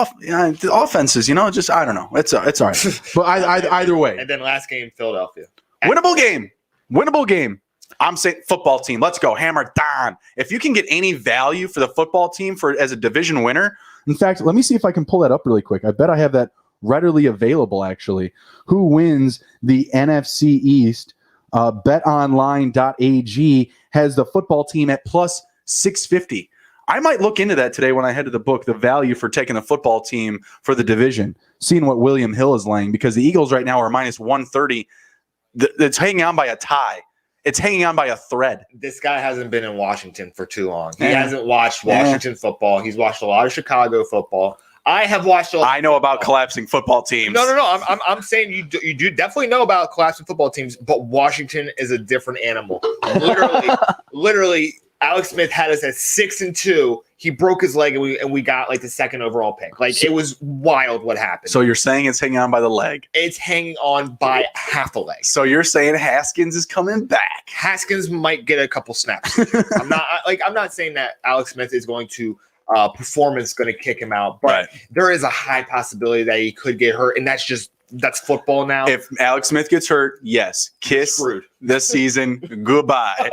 offenses, just I don't know. It's all right. But either way. And then last game, Philadelphia. Winnable game. I'm saying football team. Let's go. Hammer down. If you can get any value for the football team as a division winner. In fact, let me see if I can pull that up really quick. I bet I have that readily available, actually. Who wins the NFC East? betonline.ag has the football team at plus 650. I might look into that today when I head to the book, the value for taking the football team for the division, seeing what William Hill is laying, because the Eagles right now are minus 130. It's hanging on by a tie. It's hanging on by a thread. This guy hasn't been in Washington for too long. He hasn't watched Washington football. He's watched a lot of Chicago football. I have watched. I know about collapsing football teams. No. I'm saying you do definitely know about collapsing football teams, but Washington is a different animal. Literally, Alex Smith had us at 6-2. He broke his leg, and we got like the second overall pick. Like, it was wild what happened. So you're saying it's hanging on by the leg? It's hanging on by half a leg. So you're saying Haskins is coming back? Haskins might get a couple snaps. I'm not saying that Alex Smith is going to. Performance going to kick him out, but there is a high possibility that he could get hurt, and that's football now. If Alex Smith gets hurt, yes, kiss this season goodbye.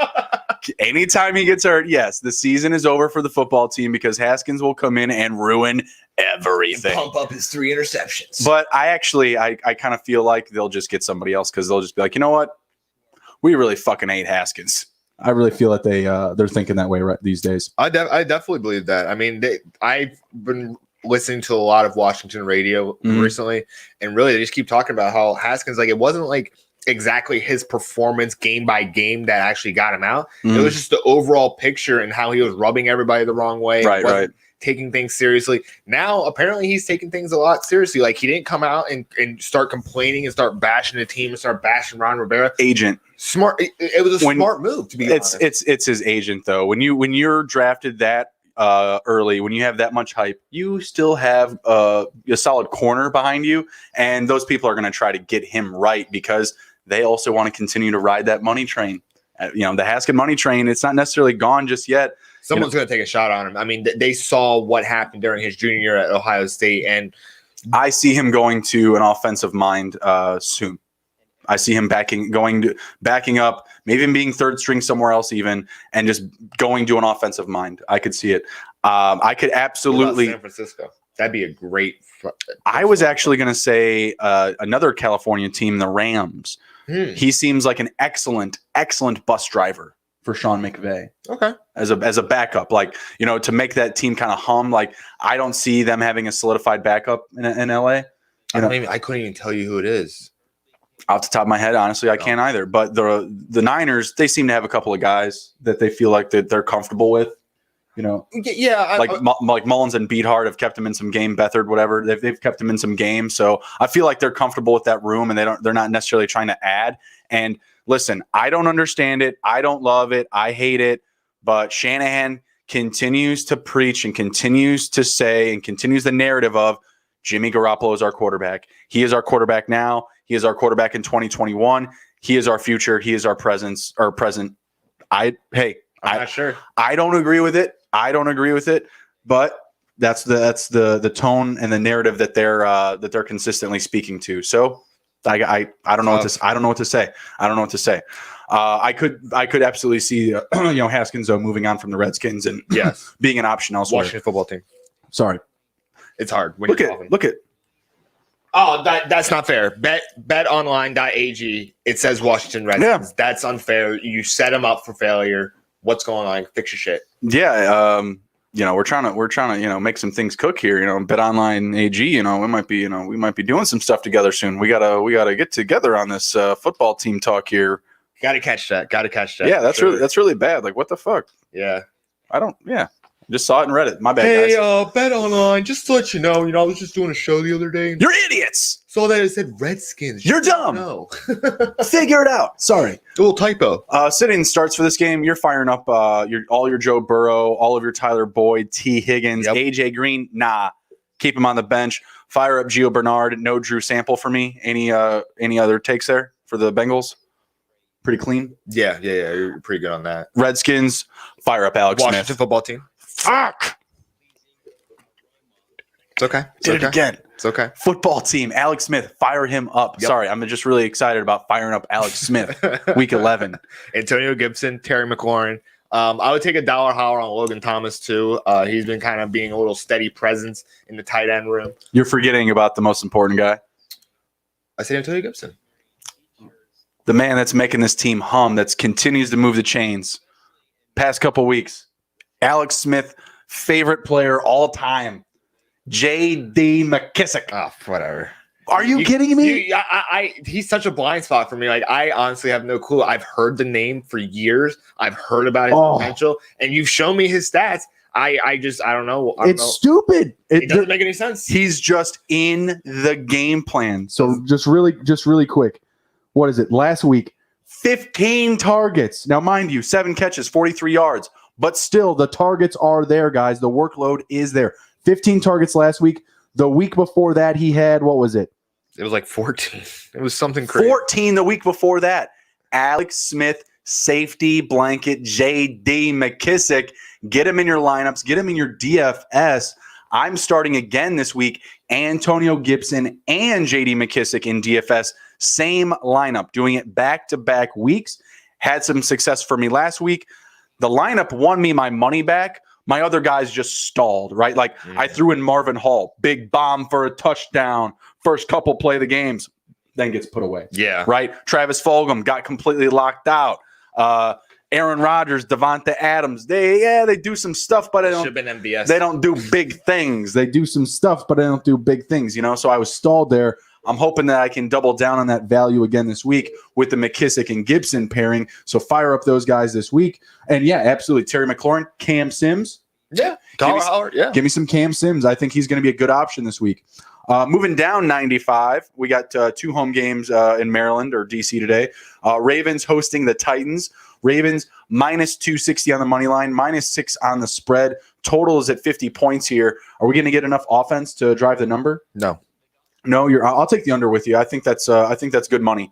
Anytime he gets hurt, yes, the season is over for the football team because Haskins will come in and ruin everything. Pump up his 3 interceptions. But I kind of feel like they'll just get somebody else because they'll just be like, you know what, we really fucking hate Haskins. I really feel that they're thinking that way these days. I definitely believe that. I mean, I've been listening to a lot of Washington radio recently, and really they just keep talking about how Haskins, like, it wasn't like exactly his performance game by game that actually got him out. It was just the overall picture and how he was rubbing everybody the wrong way. Right. Taking things seriously. Now, apparently, he's taking things a lot seriously. Like, he didn't come out and start complaining and start bashing the team and start bashing Ron Rivera. Agent. Smart. It was a smart move, to be honest. It's his agent, though. When you're drafted that early, when you have that much hype, you still have a solid corner behind you, and those people are going to try to get him right because they also want to continue to ride that money train. The Haskins money train, it's not necessarily gone just yet. Someone's going to take a shot on him. I mean, they saw what happened during his junior year at Ohio State, and I see him going to an offensive mind soon. I see him backing up, maybe even being third string somewhere else even, and just going to an offensive mind. I could see it. I could absolutely. San Francisco. That'd be a great. I was actually going to say another California team, the Rams. He seems like an excellent bus driver for Sean McVay. Okay. As a backup, like, to make that team kind of hum. Like, I don't see them having a solidified backup in LA. I couldn't even tell you who it is. Off the top of my head, honestly, I can't either. But the Niners, they seem to have a couple of guys that they feel like that they're comfortable with. Yeah, like Mullins and Beathard have kept him in some game. Beathard, whatever, they've kept him in some games. So I feel like they're comfortable with that room, and they're not necessarily trying to add. And listen, I don't understand it. I don't love it. I hate it. But Shanahan continues to preach and continues to say and continues the narrative of Jimmy Garoppolo is our quarterback. He is our quarterback now. He is our quarterback in 2021. He is our future. He is our present. I'm not sure. I don't agree with it. But that's the tone and the narrative that they're consistently speaking to. So I don't know what to say. I could absolutely see Haskins moving on from the Redskins and being an option elsewhere. Washington football team. Sorry, it's hard. Look at. Oh, that's not fair. BetOnline.ag. It says Washington Redskins. Yeah. That's unfair. You set them up for failure. What's going on? Fix your shit. Yeah. We're trying to make some things cook here. BetOnline AG. We might be doing some stuff together soon. We gotta get together on this football team talk here. Got to catch that. Yeah, that's really bad. Like, what the fuck? Yeah. Just saw it and read it. My bad, guys. Hey, Bet Online, just to let you know, I was just doing a show the other day. You're idiots. Saw that it said Redskins. You're dumb. No. Figure it out. Sorry. A little typo. Sitting starts for this game. You're firing up all your Joe Burrow, all of your Tyler Boyd, T. Higgins, AJ Green. Nah. Keep him on the bench. Fire up Gio Bernard. No Drew Sample for me. Any other takes there for the Bengals? Pretty clean. Yeah. You're pretty good on that. Redskins. Fire up Alex Washington Smith. Football team. Fuck. It's okay. Did it again. It's okay. Football team. Alex Smith. Fire him up. Yep. Sorry, I'm just really excited about firing up Alex Smith. Week 11. Antonio Gibson, Terry McLaurin. I would take a dollar higher on Logan Thomas too. He's been kind of being a little steady presence in the tight end room. You're forgetting about the most important guy. I said Antonio Gibson. The man that's making this team hum, that continues to move the chains. Past couple weeks. Alex Smith, favorite player all time. J.D. McKissick. Oh, whatever. Are you kidding me? He's such a blind spot for me. Like, I honestly have no clue. I've heard the name for years. I've heard about his potential, and you've shown me his stats. I don't know. It's stupid. It doesn't make any sense. He's just in the game plan. So just really quick. What is it? Last week, 15 targets. Now, mind you, 7 catches, 43 yards. But still, the targets are there, guys. The workload is there. 15 targets last week. The week before that, he had, what was it? It was like 14. It was something crazy. 14 the week before that. Alex Smith, safety blanket, J.D. McKissick. Get him in your lineups. Get him in your DFS. I'm starting again this week. Antonio Gibson and J.D. McKissick in DFS. Same lineup. Doing it back-to-back weeks. Had some success for me last week. The lineup won me my money back. My other guys just stalled, right? Like I threw in Marvin Hall, big bomb for a touchdown, first couple play the games, then gets put away. Yeah. Right? Travis Fulgham got completely locked out. Aaron Rodgers, Devonta Adams, they do some stuff, but they don't do big things. They do some stuff, but they don't do big things, you know? So I was stalled there. I'm hoping that I can double down on that value again this week with the McKissick and Gibson pairing. So fire up those guys this week. And yeah, absolutely. Terry McLaurin, Cam Sims. Yeah. Give me some Cam Sims. I think he's going to be a good option this week. Moving down 95, we got 2 home games in Maryland or DC today. Ravens hosting the Titans. Ravens minus 260 on the money line, minus 6 on the spread. Total is at 50 points here. Are we going to get enough offense to drive the number? No, I'll take the under with you. I think that's good money.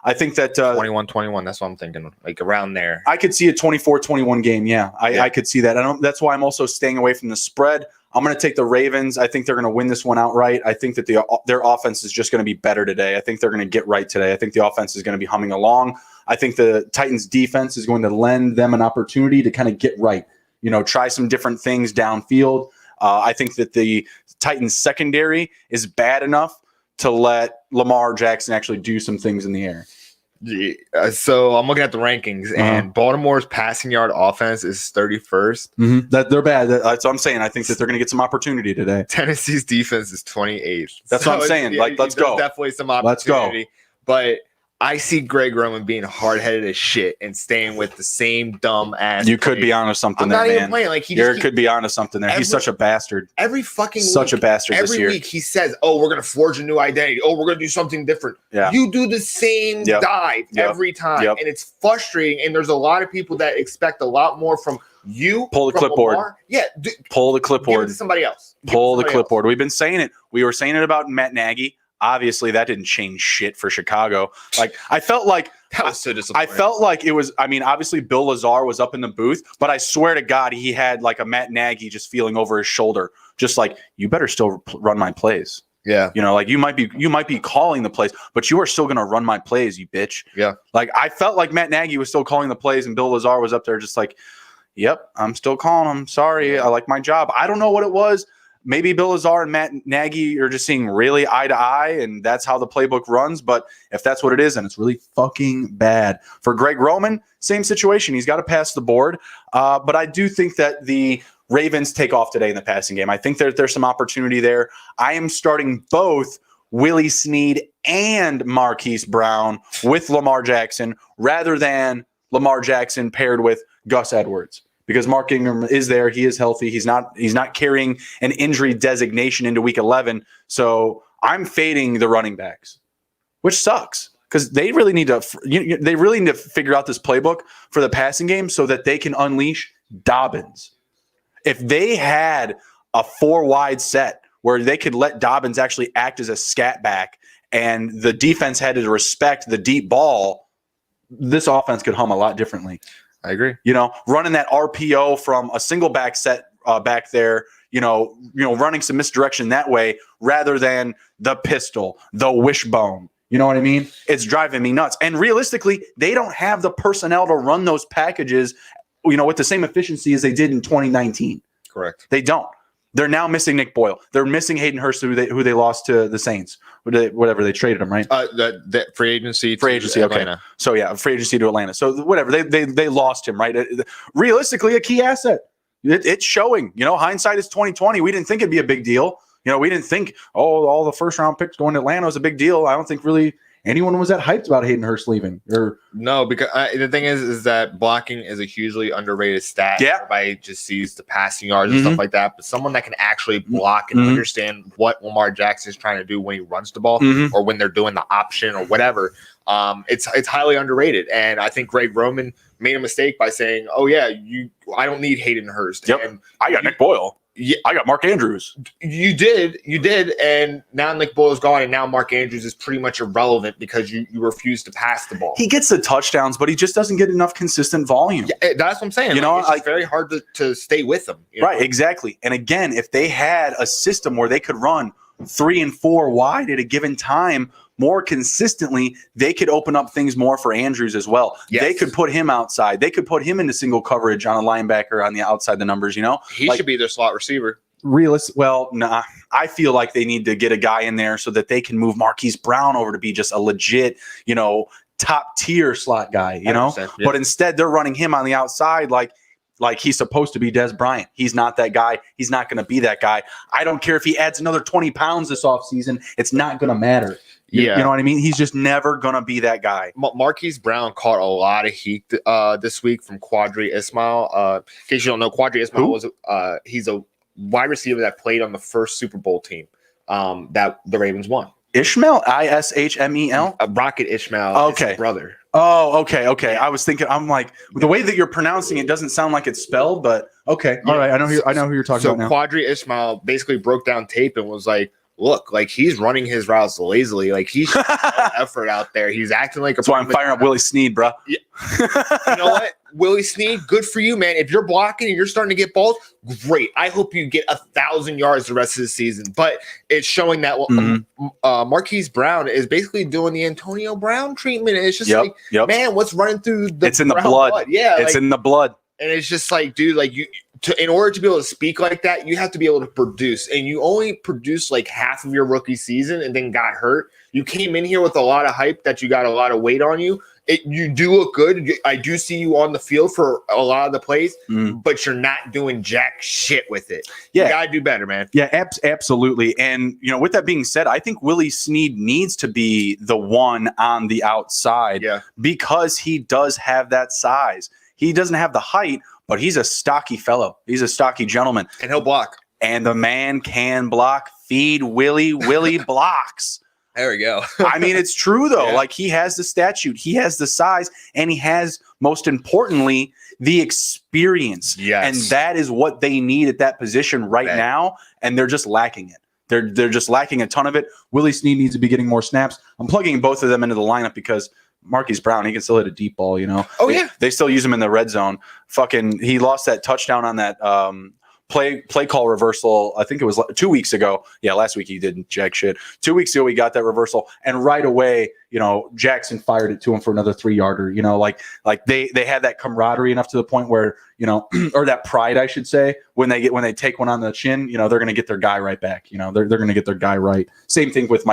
I think that 21-21. That's what I'm thinking. Like around there. I could see a 24-21 game. Yeah, I could see that. That's why I'm also staying away from the spread. I'm going to take the Ravens. I think they're going to win this one outright. I think that their offense is just going to be better today. I think they're going to get right today. I think the offense is going to be humming along. I think the Titans defense is going to lend them an opportunity to kind of get right. You know, try some different things downfield. I think that the Titans secondary is bad enough to let Lamar Jackson actually do some things in the air. So I'm looking at the rankings, and Baltimore's passing yard offense is 31st. Mm-hmm. That they're bad. That's what I'm saying. I think that they're going to get some opportunity today. Tennessee's defense is 28th. That's what I'm saying. Like, let's go. Definitely some opportunity. Let's go. But I see Greg Roman being hard-headed as shit and staying with the same dumb ass. You could be onto something there, man. I'm not even playing. Like you could be onto something there. He's such a bastard. Every fucking such a bastard this year. Every week he says, "Oh, we're gonna forge a new identity. Oh, we're gonna do something different." Yeah. You do the same dive every time, and it's frustrating. And there's a lot of people that expect a lot more from you. Pull the clipboard. Lamar. Yeah, pull the clipboard. Give it to somebody else. Pull the clipboard. We've been saying it. We were saying it about Matt Nagy. Obviously, that didn't change shit for Chicago. Like, I felt like that was so disappointing. I felt like it was. I mean, obviously, Bill Lazar was up in the booth, but I swear to God, he had like a Matt Nagy just feeling over his shoulder, just like, you better still run my plays. Yeah, you know, like you might be calling the plays, but you are still going to run my plays, you bitch. Yeah, like I felt like Matt Nagy was still calling the plays, and Bill Lazar was up there just like, yep, I'm still calling them. Sorry, I like my job. I don't know what it was. Maybe Bill Lazar and Matt Nagy are just seeing really eye to eye, and that's how the playbook runs. But if that's what it is, then it's really fucking bad. For Greg Roman, same situation. He's got to pass the board. But I do think that the Ravens take off today in the passing game. I think there's some opportunity there. I am starting both Willie Snead and Marquise Brown with Lamar Jackson rather than Lamar Jackson paired with Gus Edwards. Because Mark Ingram is there. He is healthy. He's not carrying an injury designation into week 11. So I'm fading the running backs, which sucks because they really need to figure out this playbook for the passing game so that they can unleash Dobbins. If they had a 4-wide set where they could let Dobbins actually act as a scat back and the defense had to respect the deep ball, this offense could hum a lot differently. I agree. You know, running that RPO from a single back set back there, you know, running some misdirection that way rather than the pistol, the wishbone. You know what I mean? It's driving me nuts. And realistically, they don't have the personnel to run those packages, you know, with the same efficiency as they did in 2019. Correct. They don't. They're now missing Nick Boyle. They're missing Hayden Hurst, who they lost to the Saints. Whatever, they traded him, right? The free agency. Atlanta. Okay. So yeah, free agency to Atlanta. So whatever, they lost him, right? Realistically, a key asset. It's showing. You know, hindsight is 2020. We didn't think it'd be a big deal. You know, we didn't think all the first round picks going to Atlanta was a big deal. I don't think really anyone was that hyped about Hayden Hurst leaving. Or no, because the thing is that blocking is a hugely underrated stat. Yeah. Everybody just sees the passing yards and stuff like that, but someone that can actually block and understand what Lamar Jackson is trying to do when he runs the ball or when they're doing the option or whatever, it's highly underrated. And I think Greg Roman made a mistake by saying, "Oh yeah, I don't need Hayden Hurst." Yep. And I got Nick Boyle. Yeah, I got Mark Andrews. You did, and now Nick Boyle's gone, and now Mark Andrews is pretty much irrelevant because you refuse to pass the ball. He gets the touchdowns, but he just doesn't get enough consistent volume. Yeah, that's what I'm saying. It's very hard to stay with him. Right, exactly. And again, if they had a system where they could run 3 and 4 wide at a given time more consistently, they could open up things more for Andrews as well. Yes. They could put him outside. They could put him into single coverage on a linebacker on the outside the numbers, He should be their slot receiver. Well, nah. I feel like they need to get a guy in there so that they can move Marquise Brown over to be just a legit, top tier slot guy, Yeah. But instead they're running him on the outside like he's supposed to be Des Bryant. He's not that guy. He's not going to be that guy. I don't care if he adds another 20 pounds this offseason. It's not going to matter. You know what I mean? He's just never going to be that guy. Marquise Brown caught a lot of heat this week from Quadri Ismail. In case you don't know, Quadri Ismail he's a wide receiver that played on the first Super Bowl team that the Ravens won. Ishmael? Ishmel? Rocket Ishmael. Okay. His brother. Oh, okay. I was thinking, I'm like, the way that you're pronouncing it doesn't sound like it's spelled, but okay. All right. I know who you're talking about now. So Quadri Ismail basically broke down tape and was like, look, like he's running his routes lazily. Like he's effort out there. He's acting like That's why I'm firing up Willie Snead, bro. Yeah. You know what? Willie Snead, good for you, man. If you're blocking and you're starting to get balls, great. I hope you get 1,000 yards the rest of the season. But it's showing that Marquise Brown is basically doing the Antonio Brown treatment. And it's just man, what's running through the It's in the blood. Yeah. It's in the blood. And it's just like, dude, like in order to be able to speak like that, you have to be able to produce. And you only produced like half of your rookie season and then got hurt. You came in here with a lot of hype that you got a lot of weight on you. You do look good. I do see you on the field for a lot of the plays, but you're not doing jack shit with it. Yeah. You got to do better, man. Yeah, absolutely. And, with that being said, I think Willie Snead needs to be the one on the outside because he does have that size. He doesn't have the height, but he's a stocky fellow. He's a stocky gentleman. And he'll block. And the man can block. Feed Willie. Willie blocks. There we go. I mean, it's true, though. Yeah. Like, he has the statute. He has the size. And he has, most importantly, the experience. Yes. And that is what they need at that position right now. And they're just lacking it. They're just lacking a ton of it. Willie Snead needs to be getting more snaps. I'm plugging both of them into the lineup because Marquise Brown, he can still hit a deep ball, Oh, yeah. They still use him in the red zone. He lost that touchdown on that play call reversal. I think it was 2 weeks ago. Yeah, last week he didn't jack shit. 2 weeks ago he got that reversal, and right away, Jackson fired it to him for another 3-yarder. Like they had that camaraderie enough to the point where or that pride, I should say, when they take one on the chin, they're going to get their guy right back. They're going to get their guy right. Same thing with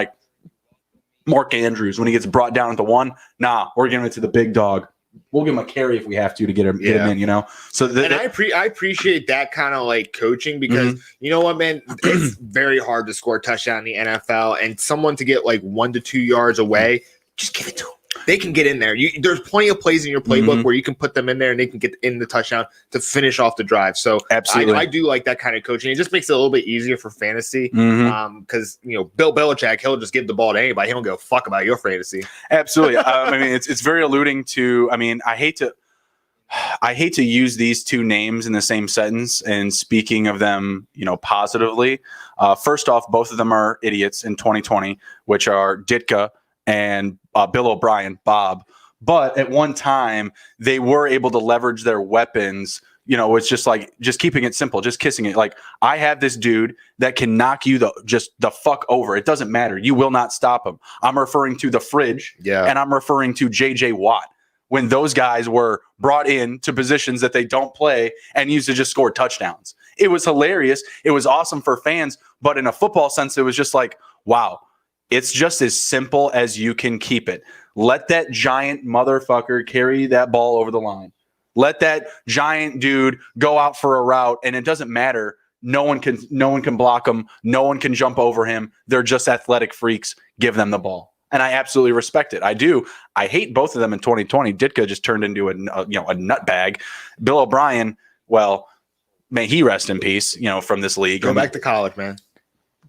Mark Andrews when he gets brought down at the 1. Nah, we're giving it to the big dog. We'll give him a carry if we have to get him in, So I appreciate that kind of like coaching because you know what, man, it's very hard to score a touchdown in the NFL, and someone to get like 1 to 2 yards away, just give it to them. They can get in there. There's plenty of plays in your playbook where you can put them in there and they can get in the touchdown to finish off the drive. So absolutely, I do like that kind of coaching. It just makes it a little bit easier for fantasy because Bill Belichick, he'll just give the ball to anybody. He don't give a fuck about your fantasy. Absolutely. I mean, it's very alluding to. I mean, I hate to use these two names in the same sentence and speaking of them, positively. First off, both of them are idiots in 2020, which are Ditka and Bill O'Brien, Bob. But at one time, they were able to leverage their weapons. It's just keeping it simple, just kissing it. Like, I have this dude that can knock you the fuck over. It doesn't matter. You will not stop him. I'm referring to the fridge, and I'm referring to J.J. Watt. When those guys were brought in to positions that they don't play and used to just score touchdowns. It was hilarious. It was awesome for fans. But in a football sense, it was just like, wow. It's just as simple as you can keep it. Let that giant motherfucker carry that ball over the line. Let that giant dude go out for a route, and it doesn't matter. No one can block him. No one can jump over him. They're just athletic freaks. Give them the ball. and I absolutely respect it. I do. I hate both of them in 2020. Ditka just turned into a nutbag. Bill O'Brien, well, may he rest in peace, from this league. Go back to college, man.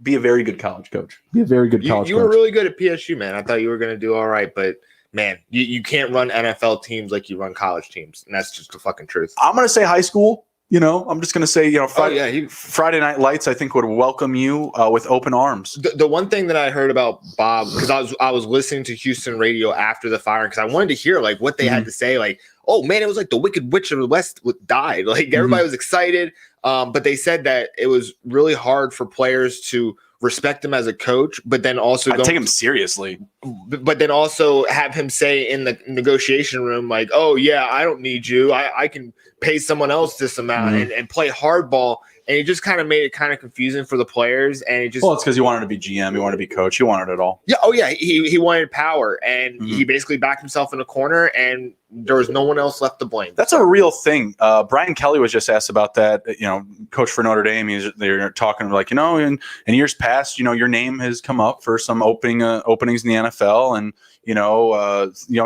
Be a very good college coach. Be a very good college coach. You were really good at PSU, man. I thought you were going to do all right, but man, you can't run NFL teams like you run college teams, and that's just the fucking truth. I'm going to say high school. I'm just going to say, Friday Night Lights, I think, would welcome you with open arms. The one thing that I heard about Bob, because I was listening to Houston radio after the firing, because I wanted to hear like what they had to say. Like, oh man, it was like the Wicked Witch of the West died. Like everybody was excited, but they said that it was really hard for players to respect him as a coach, but then also take him seriously. But then also have him say in the negotiation room, like, oh yeah, I don't need you. I can pay someone else this amount and play hardball. And it just kind of made it kind of confusing for the players. And it's because he wanted to be GM, he wanted to be coach, he wanted it all. Yeah. Oh yeah. He wanted power, and he basically backed himself in a corner, and there was no one else left to blame. That's a real thing. Brian Kelly was just asked about that. Coach for Notre Dame. They're talking like, in years past, your name has come up for some openings in the NFL, and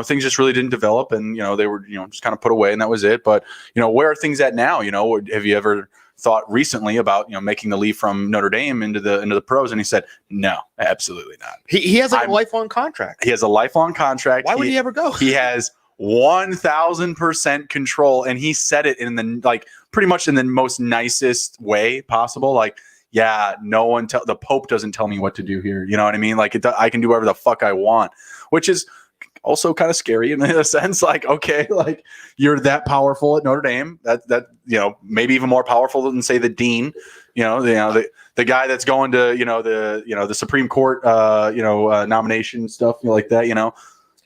things just really didn't develop, and they were just kind of put away, and that was it. But where are things at now? Have you ever thought recently about making the leap from Notre Dame into the pros? And he said, no, absolutely not. He has a lifelong contract. He has a lifelong contract. Why would he ever go? He has 1,000% control, and he said it in the pretty much in the most nicest way possible. Like, yeah, no one the Pope doesn't tell me what to do here. You know what I mean? Like, I can do whatever the fuck I want, which is also kind of scary in a sense. Like, okay, like you're that powerful at Notre Dame, that maybe even more powerful than say the dean, the guy that's going to the Supreme Court nomination stuff like that.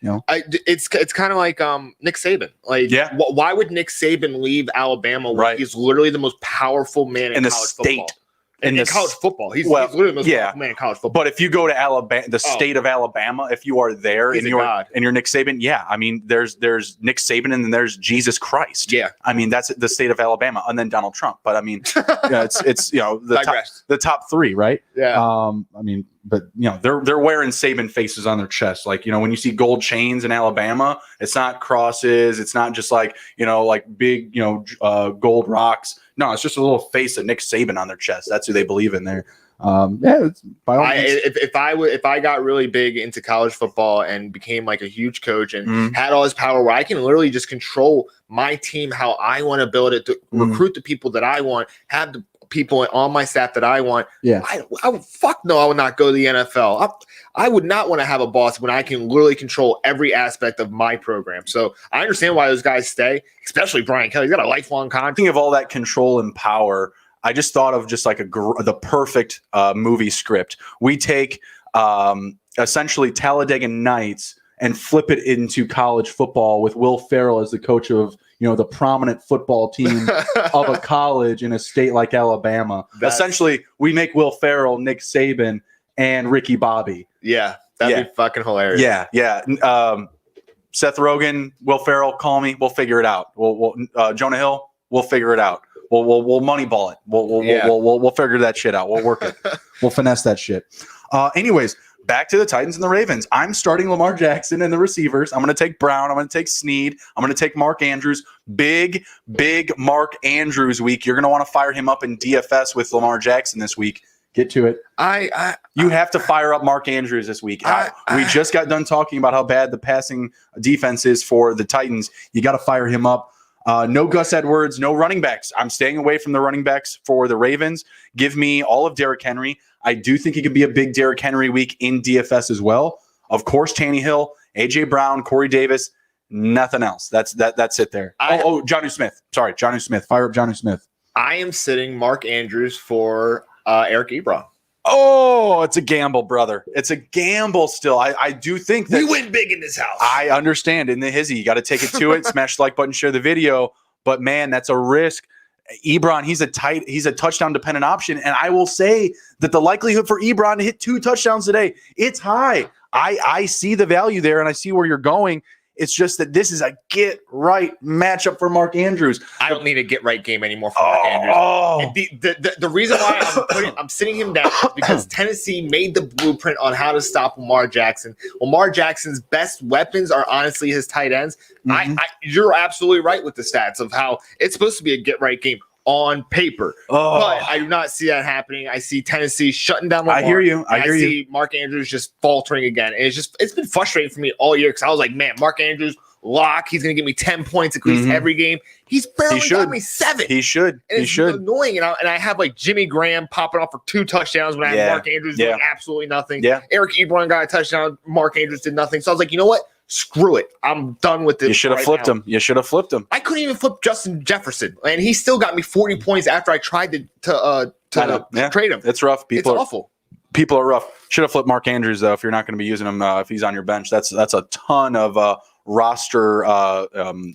It's kind of like Nick Saban. Like, why would Nick Saban leave Alabama when he's literally the most powerful man in the college state? Football? In college football, he's literally the most powerful man in college football. But if you go to Alabama, the state of Alabama, if you are there and you're Nick Saban, I mean, there's Nick Saban and then there's Jesus Christ. Yeah, I mean that's the state of Alabama, and then Donald Trump. But I mean, it's the top three, right? Yeah. I mean, but they're wearing Saban faces on their chest. Like when you see gold chains in Alabama, it's not crosses. It's not just like big gold rocks. No, it's just a little face of Nick Saban on their chest. That's who they believe in there. It's by all means. If I got really big into college football and became like a huge coach and had all this power where I can literally just control my team how I want to build it, to recruit the people that I want, have the people on my staff that I want. Yeah, I would not go to the NFL. I would not want to have a boss when I can literally control every aspect of my program. So I understand why those guys stay, especially Brian Kelly. He's got a lifelong contract. Thinking of all that control and power, I just thought of just like the perfect movie script. We take essentially Talladega Nights and flip it into college football with Will Ferrell as the coach of the prominent football team of a college in a state like Alabama. Essentially, we make Will Ferrell, Nick Saban, and Ricky Bobby. Yeah, that'd be fucking hilarious. Yeah. Seth Rogen, Will Ferrell, call me. We'll figure it out. We'll Jonah Hill, we'll figure it out. We'll moneyball it. We'll figure that shit out. We'll work it. We'll finesse that shit. Anyways, back to the Titans and the Ravens. I'm starting Lamar Jackson and the receivers. I'm going to take Brown. I'm going to take Snead. I'm going to take Mark Andrews. Big Mark Andrews week. You're going to want to fire him up in DFS with Lamar Jackson this week. Get to it. You have to fire up Mark Andrews this week. We just got done talking about how bad the passing defense is for the Titans. You got to fire him up. No Gus Edwards, no running backs. I'm staying away from the running backs for the Ravens. Give me all of Derrick Henry. I do think it could be a big Derrick Henry week in DFS as well. Of course, Tannehill, A.J. Brown, Corey Davis, nothing else. That's it there. Jonnu Smith. Sorry, Jonnu Smith. Fire up Jonnu Smith. I am sitting Mark Andrews for Eric Ebron. Oh, it's a gamble, brother. It's a gamble still. I do think that we win big in this house. I understand. In the Hizzy, you got to take it to it. Smash the like button, share the video. But man, that's a risk. Ebron, he's a touchdown dependent option. And I will say that the likelihood for Ebron to hit 2 touchdowns today, it's high. I see the value there and I see where you're going. It's just that this is a get right matchup for Mark Andrews. I don't need a get right game anymore for Mark Andrews. And the reason why I'm sitting him down is because Tennessee made the blueprint on how to stop Lamar Jackson. Lamar Jackson's best weapons are honestly his tight ends. You're absolutely right with the stats of how it's supposed to be a get right game on paper, but I do not see that happening. I see Tennessee shutting down Lamar. I hear you. I see Mark Andrews just faltering again. And it's been frustrating for me all year because I was like, man, Mark Andrews lock. He's going to give me 10 points at least every game. He's barely got me 7. He should. And it's annoying. And I have like Jimmy Graham popping off for 2 touchdowns when I have Mark Andrews doing absolutely nothing. Yeah. Eric Ebron got a touchdown. Mark Andrews did nothing. So I was like, you know what? Screw it. I'm done with this. You should have flipped him. You should have flipped him. I couldn't even flip Justin Jefferson, and he still got me 40 points after I tried to trade him. It's rough. It's awful. People are rough. Should have flipped Mark Andrews though. If you're not going to be using him, if he's on your bench, that's a ton of roster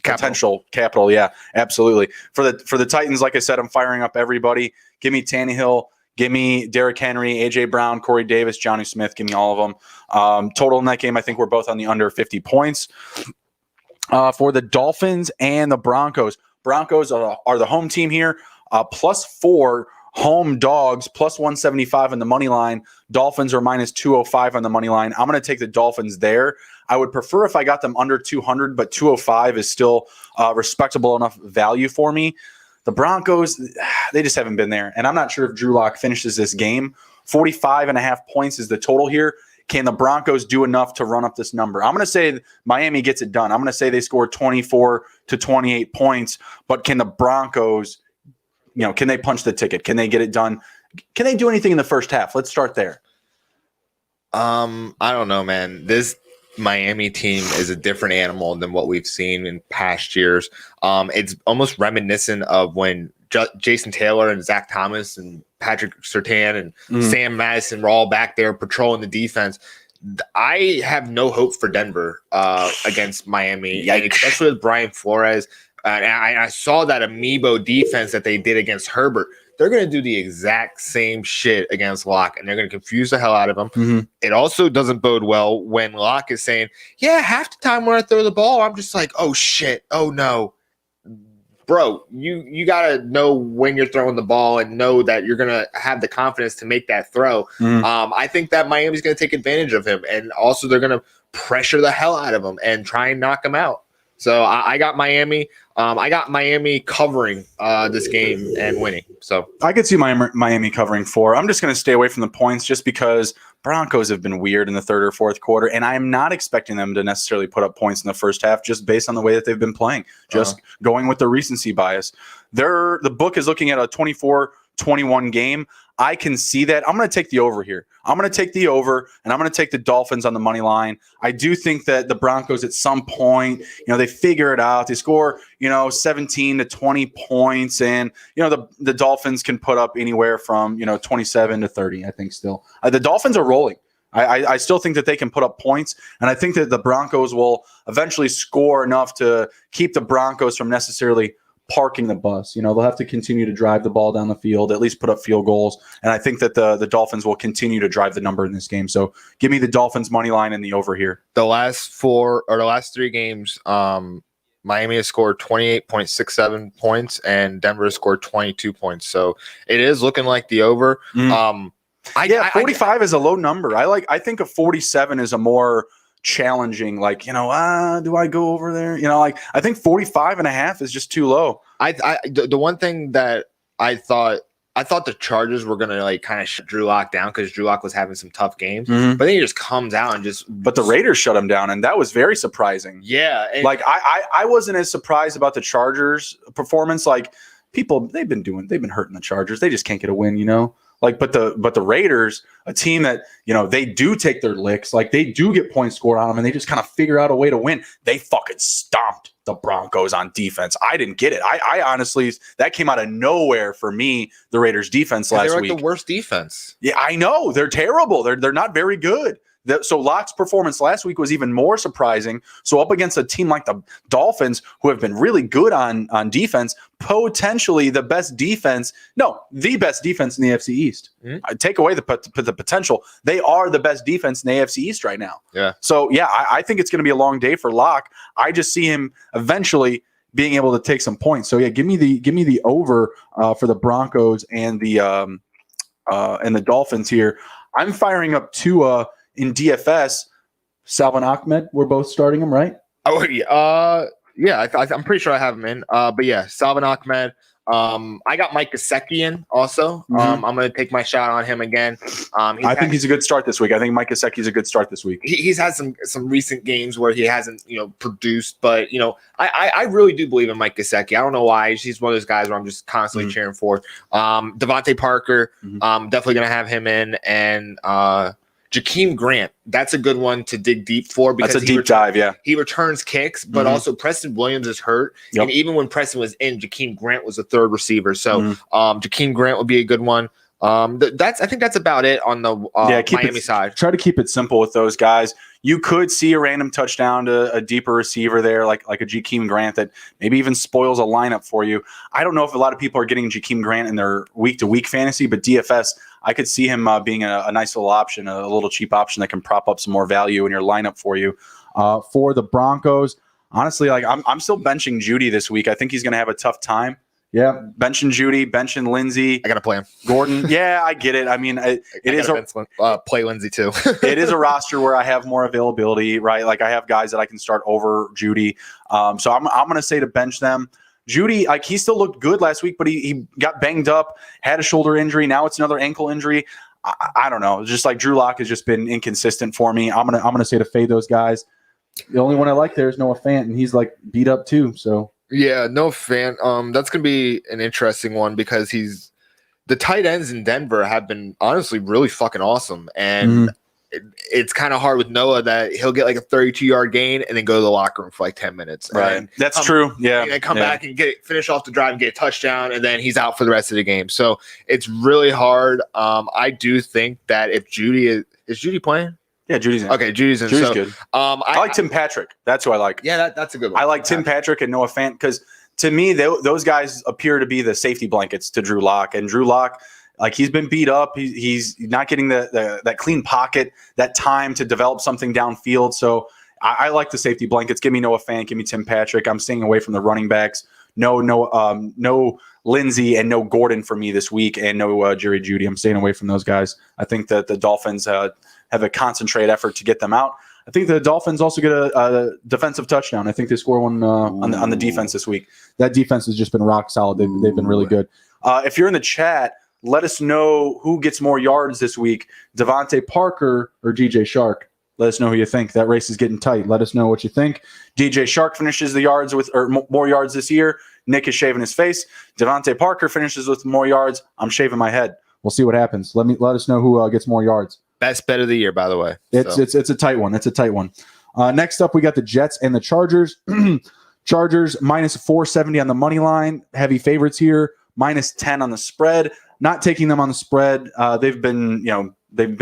potential capital. Yeah, absolutely. For the Titans, like I said, I'm firing up everybody. Give me Tannehill. Give me Derrick Henry, A.J. Brown, Corey Davis, Johnny Smith. Give me all of them. Total in that game, I think we're both on the under 50 points. For the Dolphins and the Broncos. Broncos are the home team here. +4 home dogs, +175 on the money line. Dolphins are -205 on the money line. I'm going to take the Dolphins there. I would prefer if I got them under 200, but 205 is still respectable enough value for me. The Broncos, they just haven't been there. And I'm not sure if Drew Lock finishes this game. 45.5 points is the total here. Can the Broncos do enough to run up this number? I'm going to say Miami gets it done. I'm going to say they score 24 to 28 points. But can the Broncos, can they punch the ticket? Can they get it done? Can they do anything in the first half? Let's start there. I don't know, man. This Miami team is a different animal than what we've seen in past years. It's almost reminiscent of when Jason Taylor and Zach Thomas and Patrick Surtain and Sam Madison were all back there patrolling the defense. I have no hope for Denver against Miami, especially with Brian Flores. And I saw that amiibo defense that they did against Herbert. They're going to do the exact same shit against Locke, and they're going to confuse the hell out of him. It also doesn't bode well when Locke is saying, yeah, half the time when I throw the ball, I'm just like, oh, shit, oh, no. Bro, you got to know when you're throwing the ball and know that you're going to have the confidence to make that throw. I think that Miami's going to take advantage of him, and also they're going to pressure the hell out of him and try and knock him out. So I got Miami. I got Miami covering this game and winning. So I could see Miami covering 4. I'm just going to stay away from the points just because Broncos have been weird in the third or fourth quarter, and I'm not expecting them to necessarily put up points in the first half just based on the way that they've been playing, just going with the recency bias. The book is looking at a 24-21 game. I can see that. I'm going to take the over here. I'm going to take the over, and I'm going to take the Dolphins on the money line. I do think that the Broncos at some point, they figure it out. They score, 17 to 20 points, and, the Dolphins can put up anywhere from, 27 to 30, I think still. The Dolphins are rolling. I still think that they can put up points, and I think that the Broncos will eventually score enough to keep the Broncos from necessarily parking the bus. They'll have to continue to drive the ball down the field, at least put up field goals. And I think that the Dolphins will continue to drive the number in this game. So give me the Dolphins money line and the over here. The last 3 games, Miami has scored 28.67 points and Denver has scored 22 points. So it is looking like the over. 45 is a low number. I think a 47 is a more challenging, do I go over there? I think 45.5 is just too low. The one thing that I thought the Chargers were gonna kind of shut Drew Lock down because Drew Lock was having some tough games, but then he just comes out and But the Raiders shut him down, and that was very surprising. Yeah, I wasn't as surprised about the Chargers' performance. People, they've been hurting the Chargers. They just can't get a win, But the Raiders, a team that, they do take their licks, they do get points scored on them, and they just kind of figure out a way to win. They fucking stomped the Broncos on defense. I didn't get it. I honestly, that came out of nowhere for me, the Raiders defense last week. They're the worst defense. Yeah, I know. They're terrible. They're not very good. So Locke's performance last week was even more surprising. So up against a team like the Dolphins, who have been really good on defense, potentially the best defense in the AFC East. I take away the potential. They are the best defense in the AFC East right now. Yeah. So, yeah, I think it's going to be a long day for Locke. I just see him eventually being able to take some points. So, yeah, give me the over for the Broncos and the Dolphins here. I'm firing up Tua in DFS. Salvon Ahmed, we're both starting him, right? Oh, yeah. Yeah, I'm pretty sure I have him in. But yeah, Salvon Ahmed. I got Mike Gesicki in also. I'm going to take my shot on him again. I think he's a good start this week. I think Mike Gesicki is a good start this week. He's had some recent games where he hasn't, produced, but I really do believe in Mike Gesicki. I don't know why. He's one of those guys where I'm just constantly cheering for. Devontae Parker, definitely going to have him in, and Jakeem Grant, that's a good one to dig deep for because that's a deep dive. Yeah, he returns kicks, but also Preston Williams is hurt, and even when Preston was in, Jakeem Grant was a third receiver. So Jakeem Grant would be a good one. I think that's about it on the Miami side. Try to keep it simple with those guys. You could see a random touchdown to a deeper receiver there, like a Jakeem Grant that maybe even spoils a lineup for you. I don't know if a lot of people are getting Jakeem Grant in their week-to-week fantasy, but DFS, I could see him being a nice little option, a little cheap option that can prop up some more value in your lineup for you. For the Broncos, honestly, I'm still benching Judy this week. I think he's going to have a tough time. Yeah, benching Judy, benching Lindsey. I got to play him. Gordon. Yeah, I get it. I mean, play Lindsey too. It is a roster where I have more availability, right? Like I have guys that I can start over Judy. So I'm going to say to bench them. Judy, he still looked good last week, but he got banged up, had a shoulder injury. Now it's another ankle injury. I don't know. It's just like Drew Lock has just been inconsistent for me. I'm gonna say to fade those guys. The only one I like there is Noah Fant, and he's beat up too. So. Yeah, no fan. That's going to be an interesting one because the tight ends in Denver have been honestly really fucking awesome. And it's kind of hard with Noah that he'll get a 32-yard gain and then go to the locker room for 10 minutes. Right. That's true. Yeah. And then come back and finish off the drive and get a touchdown. And then he's out for the rest of the game. So it's really hard. I do think that if Judy is Judy playing? Yeah, Judy's in. Okay, Judy's in. Judy's good. I like Tim Patrick. That's who I like. Yeah, that's a good one. I like Tim Patrick and Noah Fant because to me, those guys appear to be the safety blankets to Drew Lock. And Drew Lock, he's been beat up. He's not getting that clean pocket, that time to develop something downfield. So I like the safety blankets. Give me Noah Fant. Give me Tim Patrick. I'm staying away from the running backs. No Lindsey and no Gordon for me this week, and no Jerry Jeudy. I'm staying away from those guys. I think that the Dolphins have a concentrate effort to get them out. I think the Dolphins also get a defensive touchdown. I think they score one on the defense this week. That defense has just been rock solid. They've been really good. If you're in the chat, let us know who gets more yards this week, Devontae Parker or DJ Shark. Let us know who you think. That race is getting tight. Let us know what you think. DJ Shark finishes the yards more yards this year. Nick is shaving his face. Devontae Parker finishes with more yards. I'm shaving my head. We'll see what happens. Let us know who gets more yards. Best bet of the year, by the way. It's a tight one. It's a tight one. Next up, we got the Jets and the Chargers. Chargers minus 470 on the money line. Heavy favorites here. Minus 10 on the spread. Not taking them on the spread. They've been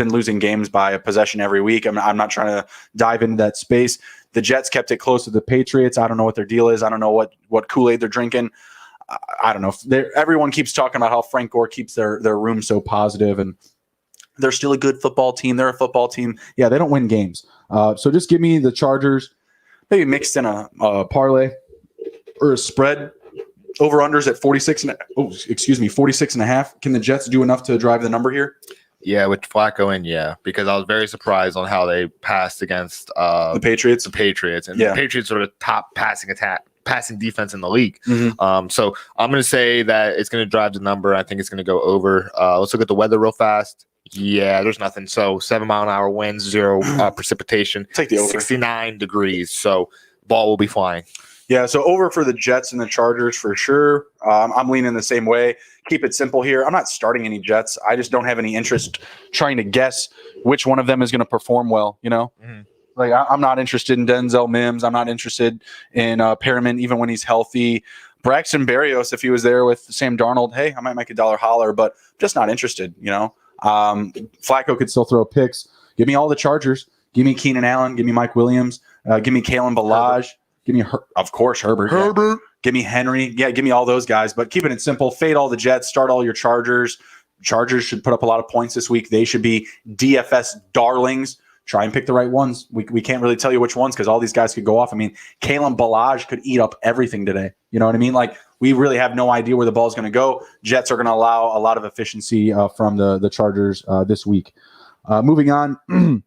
losing games by a possession every week. I'm not trying to dive into that space. The Jets kept it close to the Patriots. I don't know what their deal is. I don't know what Kool-Aid they're drinking. I don't know. Everyone keeps talking about how Frank Gore keeps their room so positive, and they're still a good football team. They're a football team. Yeah, they don't win games. So just give me the Chargers, maybe mixed in a parlay or a spread. Over-unders at 46 and a half. Can the Jets do enough to drive the number here? Yeah, with Flacco in, yeah, because I was very surprised on how they passed against the Patriots. And the Patriots are the top passing defense in the league. So I'm going to say that it's going to drive the number. I think it's going to go over. Let's look at the weather real fast. Yeah, there's nothing. So 7-mile-an-hour winds, 0 precipitation. Take the over. 69 degrees. So ball will be flying. Yeah, so over for the Jets and the Chargers for sure. I'm leaning the same way. Keep it simple here. I'm not starting any Jets. I just don't have any interest trying to guess which one of them is going to perform well, I'm not interested in Denzel Mims. I'm not interested in Perriman even when he's healthy. Braxton Berrios, if he was there with Sam Darnold, hey, I might make $1 holler, but I'm just not interested, Flacco could still throw picks. Give me all the Chargers. Give me Keenan Allen. Give me Mike Williams. Give me Kalen Ballage. Give me, of course, Herbert. Yeah. Give me Henry. Yeah, give me all those guys. But keeping it simple, fade all the Jets, start all your Chargers. Chargers should put up a lot of points this week. They should be DFS darlings. Try and pick the right ones. We can't really tell you which ones because all these guys could go off. I mean, Kalen Ballage could eat up everything today. You know what I mean? Like, we really have no idea where the ball is going to go. Jets are going to allow a lot of efficiency from the Chargers this week. Moving on, and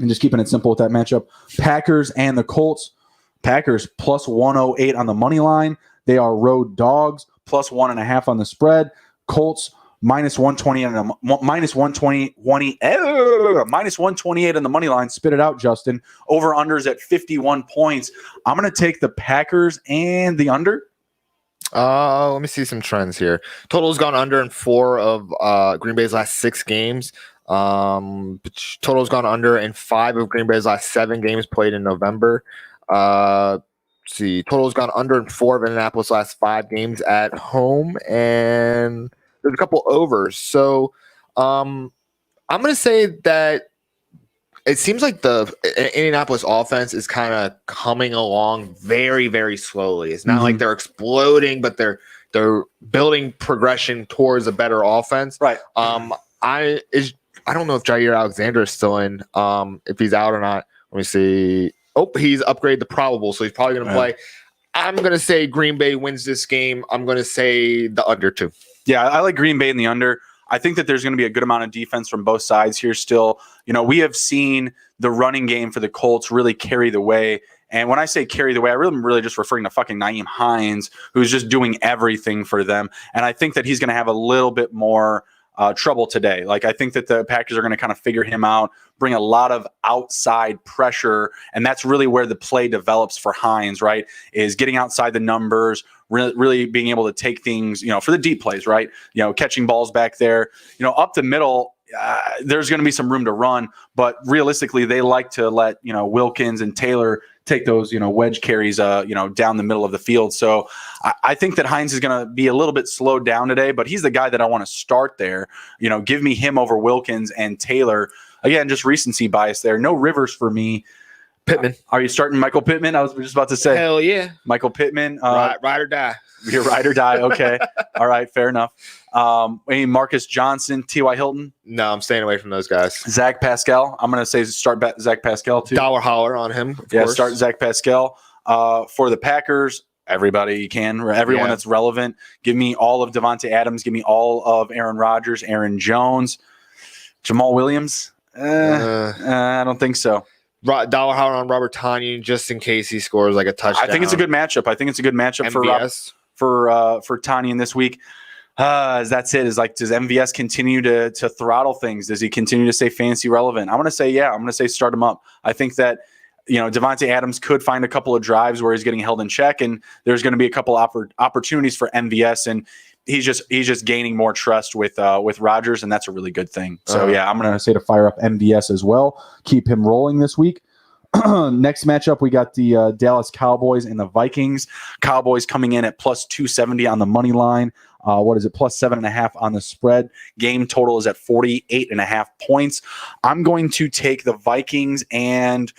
just keeping it simple with that matchup, Packers and the Colts. Packers plus 108 on the money line. They are road dogs, plus 1.5 on the spread. Colts minus 120 and minus 128 on the money line. Spit it out, Justin. Over unders at 51 points. I'm going to take the Packers and the under. Let me see some trends here. Total's gone under in 4 of Green Bay's last 6 games. Total's gone under in 5 of Green Bay's last 7 games played in November. Total's gone under in 4 of Indianapolis' last 5 games at home, and there's a couple overs. So I'm going to say that it seems like the Indianapolis offense is kind of coming along very, very slowly. It's not like they're exploding, but they're building progression towards a better offense. Right. I don't know if Jair Alexander is still in, if he's out or not. Let me see. Oh, he's upgraded the probable, so he's probably going to play. I'm going to say Green Bay wins this game. I'm going to say the under 2. Yeah, I like Green Bay in the under. I think that there's going to be a good amount of defense from both sides here still. You know, we have seen the running game for the Colts really carry the way. And when I say carry the way, I'm really just referring to fucking Nyheim Hines, who's just doing everything for them. And I think that he's going to have a little bit more trouble today. Like, I think that the Packers are going to kind of figure him out, bring a lot of outside pressure, and that's really where the play develops for Hines, right? Is getting outside the numbers, really being able to take things, you know, for the deep plays, right? You know, catching balls back there, you know, up the middle. There's going to be some room to run, but realistically, they like to let, you know, Wilkins and Taylor take those, you know, wedge carries, you know, down the middle of the field. So I think that Hines is going to be a little bit slowed down today, but he's the guy that I want to start there. You know, give me him over Wilkins and Taylor. Again, just recency bias there. No Rivers for me. Pittman. Are you starting Michael Pittman? I was just about to say. Hell yeah. Michael Pittman. Ride or die. You're ride or die. Okay. All right. Fair enough. Marcus Johnson, T.Y. Hilton. No, I'm staying away from those guys. Zach Pascal. I'm going to say start Zach Pascal too. Dollar holler on him. Of course. Start Zach Pascal. For the Packers, everybody you can. Everyone that's relevant. Give me all of Devontae Adams. Give me all of Aaron Rodgers, Aaron Jones, Jamal Williams. I don't think so. Dollar holler on Robert Tonyan just in case he scores like a touchdown. I think it's a good matchup. MVS. for Tonyan this week. That's it. Is like, does MVS continue to throttle things? Does he continue to stay fantasy relevant? I'm going to say, yeah. I'm going to say start him up. I think that, you know, Devontae Adams could find a couple of drives where he's getting held in check, and there's going to be a couple opportunities for MVS, and he's just gaining more trust with Rodgers, and that's a really good thing. So yeah, I'm going to say to fire up MVS as well. Keep him rolling this week. Next matchup, we got the Dallas Cowboys and the Vikings. Cowboys coming in at plus 270 on the money line. Plus 7.5 on the spread. Game total is at 48.5 points. I'm going to take the Vikings, and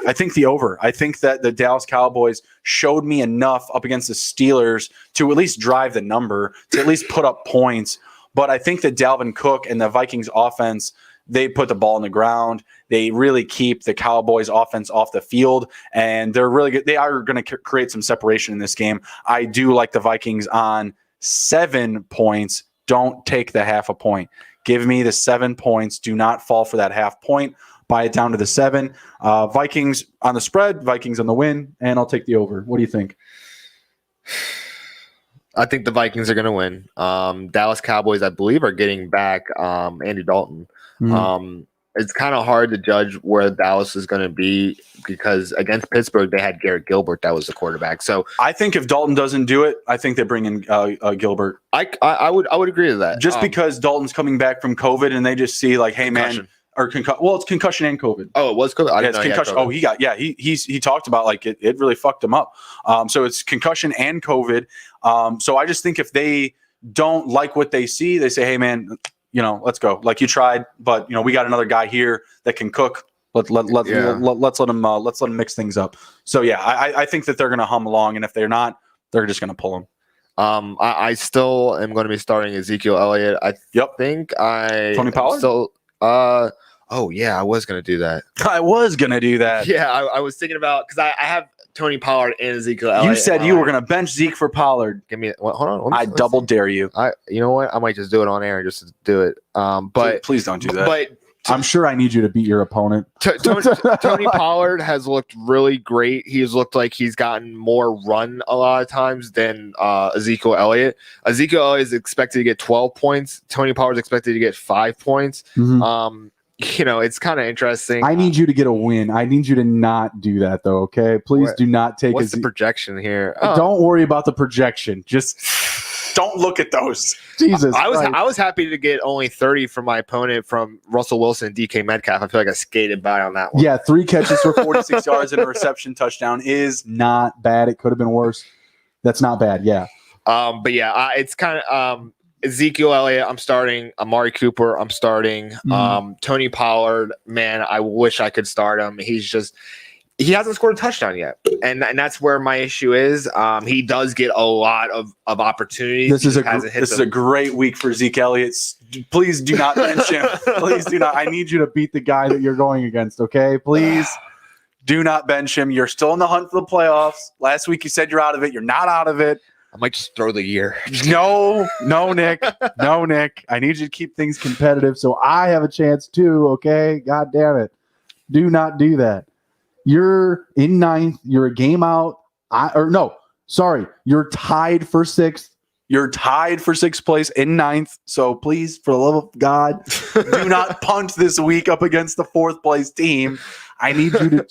I think the over. I think that the Dallas Cowboys showed me enough up against the Steelers to at least drive the number, to at least put up points. But I think that Dalvin Cook and the Vikings offense, they put the ball on the ground. They really keep the Cowboys offense off the field, and they're really good. They are going to create some separation in this game. I do like the Vikings on 7 points. Don't take the half a point. Give me the 7 points. Do not fall for that half point. Buy it down to the 7. Vikings on the spread, Vikings on the win, and I'll take the over. What do you think? I think the Vikings are going to win. Dallas Cowboys, I believe, are getting back Andy Dalton. It's kind of hard to judge where Dallas is going to be because against Pittsburgh, they had Garrett Gilbert. That was the quarterback. So I think if Dalton doesn't do it, I think they bring in Gilbert. I would agree to that. Just because Dalton's coming back from COVID and they just see like, hey, concussion. Man. Or it's concussion and COVID. Oh, it was COVID. It's concussion. He talked about like it really fucked him up. So it's concussion and COVID. So I just think if they don't like what they see, they say, hey man, let's go. Like you tried, but we got another guy here that can cook. Let's let him mix things up. So yeah, I think that they're going to hum along, and if they're not, they're just going to pull him. I still am going to be starting Ezekiel Elliott. Think Tony Pollard. So, oh yeah, I was going to do that. Yeah, I was thinking about because I have Tony Pollard and Ezekiel Elliott. You said you were going to bench Zeke for Pollard. Give me hold on. I double dare you. You know what? I might just do it on air just to do it. But please don't do that. But I'm sure I need you to beat your opponent. Tony Pollard has looked really great. He's looked like he's gotten more run a lot of times than Ezekiel Elliott. Ezekiel Elliott is expected to get 12 points. Tony Pollard is expected to get 5 points. Mm-hmm. It's kind of interesting. I need you to get a win. I need you to not do that, though, okay? Please do not take What's the projection here? Don't worry about the projection. Just don't look at those. Jesus. I was happy to get only 30 from my opponent from Russell Wilson and DK Metcalf. I feel like I skated by on that one. Yeah, 3 catches for 46 yards and a reception touchdown is not bad. It could have been worse. That's not bad, yeah. But yeah, it's kind of Ezekiel Elliott, I'm starting. Amari Cooper, I'm starting. Tony Pollard, man, I wish I could start him. He hasn't scored a touchdown yet, and that's where my issue is. He does get a lot of opportunities. This is a great week for Zeke Elliott. Please do not bench him. Please do not. I need you to beat the guy that you're going against. Okay, please do not bench him. You're still in the hunt for the playoffs. Last week you said you're out of it. You're not out of it. I might just throw the year. No, Nick. No, Nick. I need you to keep things competitive so I have a chance too. Okay, God damn it. Do not do that. You're in 9th. You're a game out. You're tied for 6th. You're tied for 6th place in 9th. So please, for the love of God, do not punt this week up against the 4th place team. I need you to.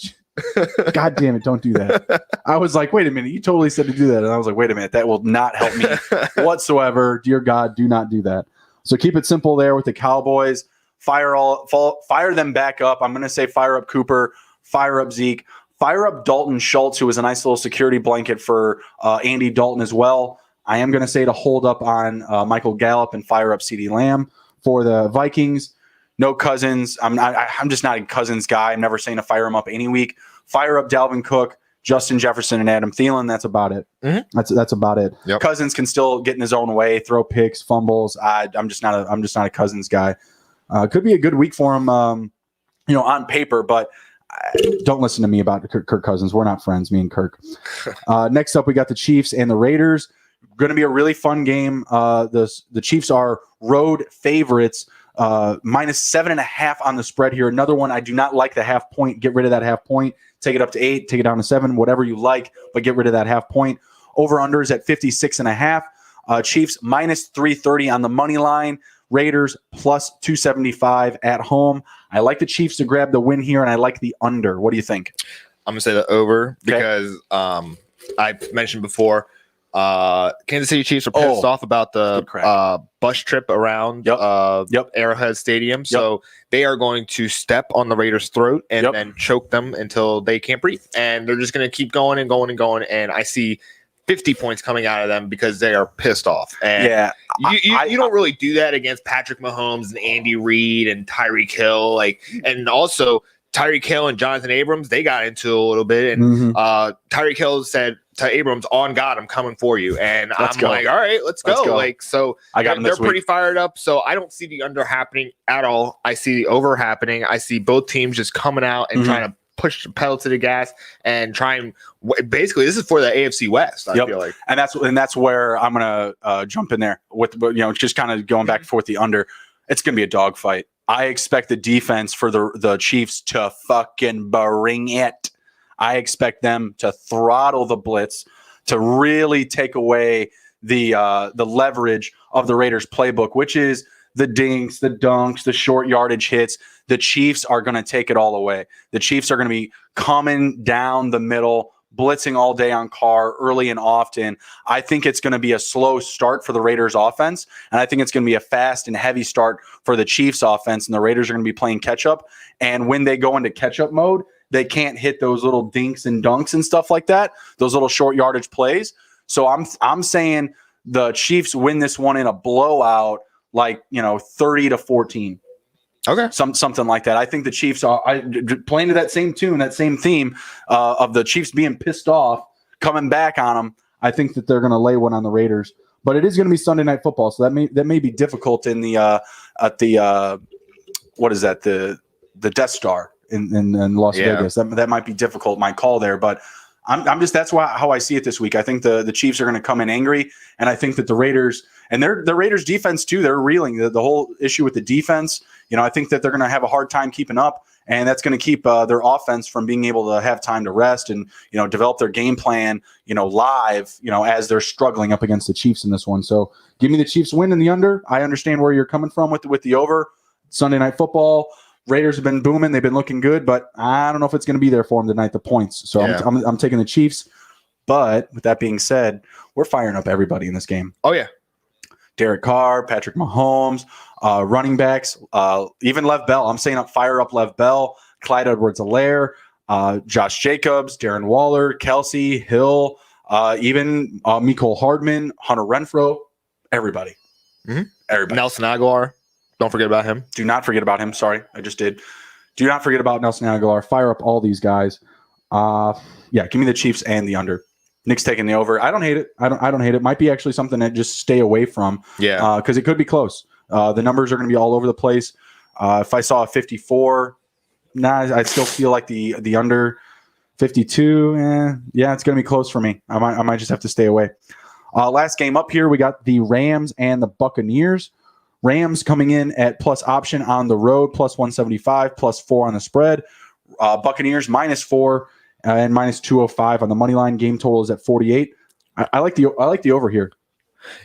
God damn it! Don't do that. I was like, wait a minute. You totally said to do that, and I was like, wait a minute. That will not help me whatsoever. Dear God, do not do that. So keep it simple there with the Cowboys. Fire them back up. I'm going to say fire up Cooper. Fire up Zeke. Fire up Dalton Schultz, who was a nice little security blanket for Andy Dalton as well. I am going to say to hold up on Michael Gallup and fire up CeeDee Lamb for the Vikings. No Cousins. I'm just not a Cousins guy. I'm never saying to fire him up any week. Fire up Dalvin Cook, Justin Jefferson, and Adam Thielen. That's about it. Mm-hmm. That's about it. Yep. Cousins can still get in his own way, throw picks, fumbles. I'm just not a Cousins guy. Could be a good week for him, on paper, but. Don't listen to me about Kirk Cousins. We're not friends, me and Kirk. Next up, we got the Chiefs and the Raiders. Going to be a really fun game. The Chiefs are road favorites, -7.5 on the spread here. Another one, I do not like the half point. Get rid of that half point. Take it up to 8, take it down to 7, whatever you like, but get rid of that half point. Over-under is at 56.5. Chiefs -330 on the money line. Raiders +275 at home. I like the Chiefs to grab the win here, and I like the under. What do you think? I'm going to say the over because I mentioned before, Kansas City Chiefs are pissed off about the bus trip around Arrowhead Stadium. So they are going to step on the Raiders' throat and then choke them until they can't breathe. And they're just going to keep going and going and going. And I see 50 points coming out of them because they are pissed off. And you don't really do that against Patrick Mahomes and Andy Reid and Tyreek Hill. And also Tyreek Hill and Jonathan Abrams, they got into it a little bit. And Tyreek Hill said to Abrams, on God, I'm coming for you. And I'm like, all right, let's go. So I got they're pretty fired up. So I don't see the under happening at all. I see the over happening. I see both teams just coming out and trying to push the pedal to the gas and try and basically this is for the AFC West. I feel like, and that's where I'm gonna jump in there with just kind of going back and forth the under. It's gonna be a dogfight. I expect the defense for the Chiefs to fucking bring it. I expect them to throttle the blitz, to really take away the leverage of the Raiders playbook, which is the dinks, the dunks, the short yardage hits. The Chiefs are going to take it all away. The Chiefs are going to be coming down the middle, blitzing all day on Carr early and often. I think it's going to be a slow start for the Raiders offense, and I think it's going to be a fast and heavy start for the Chiefs offense, and the Raiders are going to be playing catch-up. And when they go into catch-up mode, they can't hit those little dinks and dunks and stuff like that, those little short yardage plays. So I'm saying the Chiefs win this one in a blowout, like 30-14. Okay. Something like that. I think the Chiefs are playing to that same tune, that same theme of the Chiefs being pissed off, coming back on them. I think that they're going to lay one on the Raiders, but it is going to be Sunday Night Football, so that may be difficult in the at the what is that, the Death Star in Las Vegas. That might be difficult. My call there, but I'm just that's how I see it this week. I think the Chiefs are going to come in angry, and I think that the Raiders and the Raiders defense too. They're reeling. The whole issue with the defense. I think that they're going to have a hard time keeping up, and that's going to keep their offense from being able to have time to rest and develop their game plan live as they're struggling up against the Chiefs in this one. So give me the Chiefs win in the under. I understand where you're coming from with the over. Sunday Night Football. Raiders have been booming. They've been looking good, but I don't know if it's going to be there for them tonight, the points. So yeah. I'm taking the Chiefs. But with that being said, we're firing up everybody in this game. Oh, yeah. Derek Carr, Patrick Mahomes, running backs, even Lev Bell. I'm saying fire up Lev Bell, Clyde Edwards-Helaire, Josh Jacobs, Darren Waller, Kelsey, Hill, even Mecole Hardman, Hunter Renfrow, everybody. Mm-hmm. Everybody. Nelson Aguilar. Don't forget about him. Do not forget about him. Sorry, I just did. Do not forget about Nelson Aguilar. Fire up all these guys. Give me the Chiefs and the under. Nick's taking the over. I don't hate it. I don't hate it. Might be actually something that just stay away from. Yeah. Because it could be close. The numbers are going to be all over the place. If I saw a 54, I still feel like the under 52. It's going to be close for me. I might just have to stay away. Last game up here, we got the Rams and the Buccaneers. Rams coming in at plus option on the road, plus 175, plus 4 on the spread. Buccaneers -4 and -205 on the money line. Game total is at 48. I like the over here.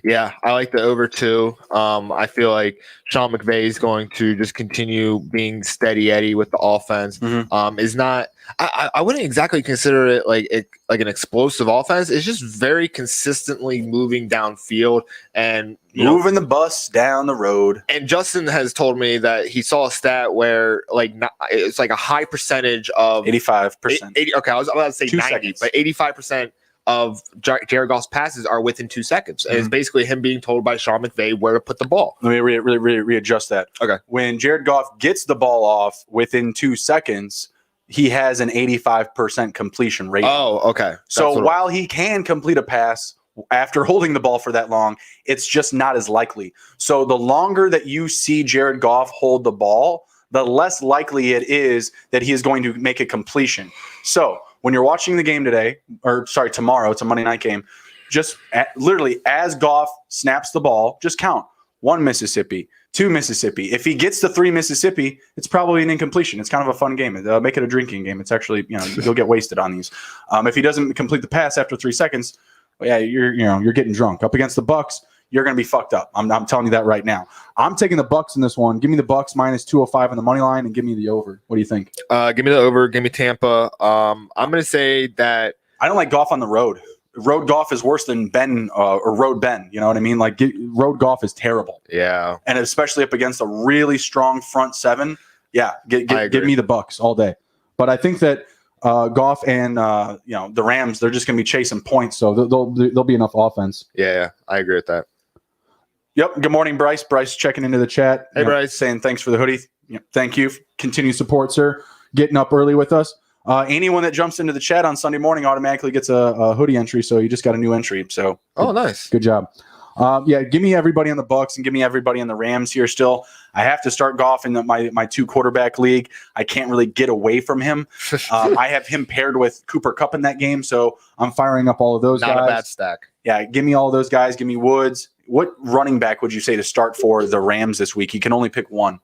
Yeah, I like the over too. I feel like Sean McVay is going to just continue being steady Eddie with the offense. Mm-hmm. Is not. I wouldn't exactly consider it like an explosive offense. It's just very consistently moving downfield and moving the bus down the road. And Justin has told me that he saw a stat where it's like a high percentage of 85%. 80. Okay, I was about to say 90, seconds. but 85% of Jared Goff's passes are within 2 seconds. And it's basically him being told by Sean McVay where to put the ball. Let me readjust that. Okay. When Jared Goff gets the ball off within 2 seconds, he has an 85% completion rate. Oh, okay. So while he can complete a pass after holding the ball for that long, it's just not as likely. So the longer that you see Jared Goff hold the ball, the less likely it is that he is going to make a completion. So when you're watching the game tomorrow, it's a Monday night game, just literally as Goff snaps the ball, just count 1 Mississippi, 2 Mississippi. If he gets to 3 Mississippi, it's probably an incompletion. It's kind of a fun game. Make it a drinking game. It's actually, you'll get wasted on these. If he doesn't complete the pass after 3 seconds, you're getting drunk. Up against the Bucs, you're going to be fucked up. I'm telling you that right now. I'm taking the Bucs in this one. Give me the Bucs -205 on the money line and give me the over. What do you think? Give me the over. Give me Tampa. I'm going to say that I don't like Goff on the road. Road Goff is worse than Ben or Road Ben. You know what I mean? Like Road Goff is terrible. Yeah. And especially up against a really strong front seven. Yeah. Give me the Bucs all day. But I think that Goff and the Rams, they're just going to be chasing points, so there'll be enough offense. Yeah, I agree with that. Yep. Good morning, Bryce. Bryce checking into the chat. Hey, Bryce. Saying thanks for the hoodie. Thank you. Continued support, sir. Getting up early with us. Anyone that jumps into the chat on Sunday morning automatically gets a hoodie entry, so you just got a new entry. So nice. Good job. Give me everybody on the Bucs and give me everybody on the Rams here still. I have to start Goff in my 2 quarterback league. I can't really get away from him. I have him paired with Cooper Kupp in that game, so I'm firing up all of those guys. Not a bad stack. Yeah, give me all those guys. Give me Woods. What running back would you say to start for the Rams this week? He can only pick one.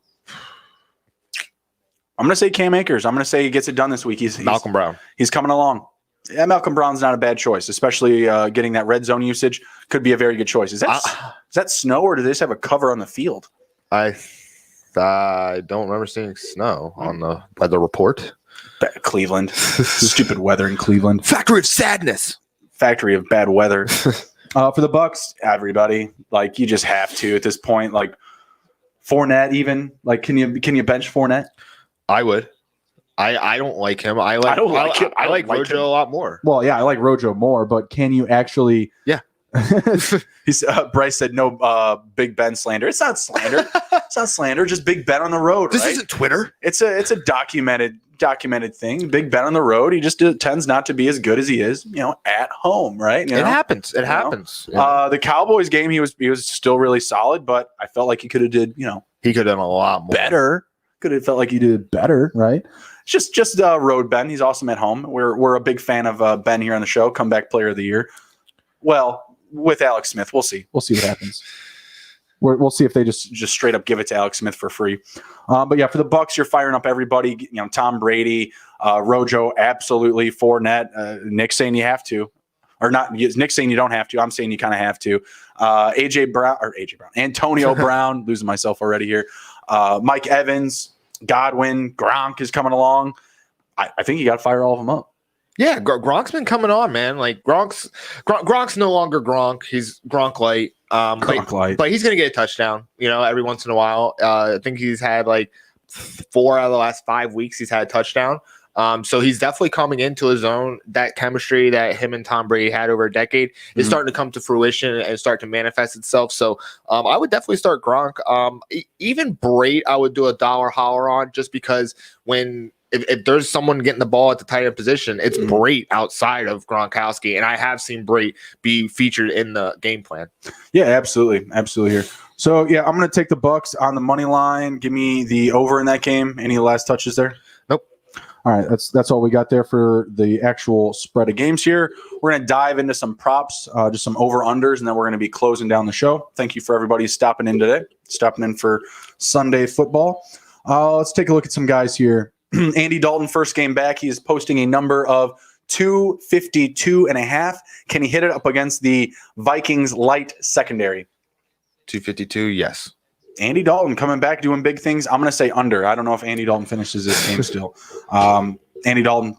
I'm going to say Cam Akers. I'm going to say he gets it done this week. He's Malcolm Brown. He's coming along. Yeah, Malcolm Brown's not a bad choice, especially getting that red zone usage could be a very good choice. Is that snow or do they just have a cover on the field? I don't remember seeing snow on the weather report. Cleveland. Stupid weather in Cleveland. Factory of sadness. Factory of bad weather. For the Bucs, everybody, like you just have to at this point. Like Fournette, even like can you bench Fournette? I would. I don't like him. I like Rojo a lot more. Well, yeah, I like Rojo more, but can you actually Bryce said no Big Ben slander. It's not slander. It's not slander. Just Big Ben on the road. This right? isn't Twitter. It's a documented thing. Big Ben on the road. He just tends not to be as good as he is, at home. Right? It happens. It happens. The Cowboys game, he was still really solid, but I felt like he could have did he could have done a lot more. better. Could have felt like he did better. Right? Just road Ben. He's awesome at home. We're a big fan of Ben here on the show. Comeback Player of the Year. Well, with Alex Smith, we'll see. We'll see what happens. We'll see if they just straight up give it to Alex Smith for free. But yeah, for the Bucks, you're firing up everybody. Tom Brady, Rojo, absolutely. Fournette, Nick saying you have to, or not. Nick saying you don't have to. I'm saying you kind of have to. AJ Brown, Antonio Brown. Losing myself already here. Mike Evans, Godwin, Gronk is coming along. I think you got to fire all of them up. Yeah, Gronk's been coming on, man. Like Gronk's no longer Gronk. He's Gronk light. But he's gonna get a touchdown, every once in a while. I think he's had like 4 out of the last 5 weeks he's had a touchdown. So he's definitely coming into his own. That chemistry that him and Tom Brady had over a decade is starting to come to fruition and start to manifest itself. So I would definitely start Gronk. Even Brate, I would do a dollar holler on, just because if there's someone getting the ball at the tight end position, it's Brate outside of Gronkowski. And I have seen Brate be featured in the game plan. Yeah, absolutely. Absolutely here. So, yeah, I'm going to take the Bucks on the money line. Give me the over in that game. Any last touches there? Nope. All right, that's all we got there for the actual spread of games here. We're going to dive into some props, just some over-unders, and then we're going to be closing down the show. Thank you for everybody stopping in today, stopping in for Sunday football. Let's take a look at some guys here. Andy Dalton, first game back. He is posting a number of 252.5. Can he hit it up against the Vikings light secondary? 252, yes. Andy Dalton coming back, doing big things. I'm going to say under. I don't know if Andy Dalton finishes this game still. Andy Dalton,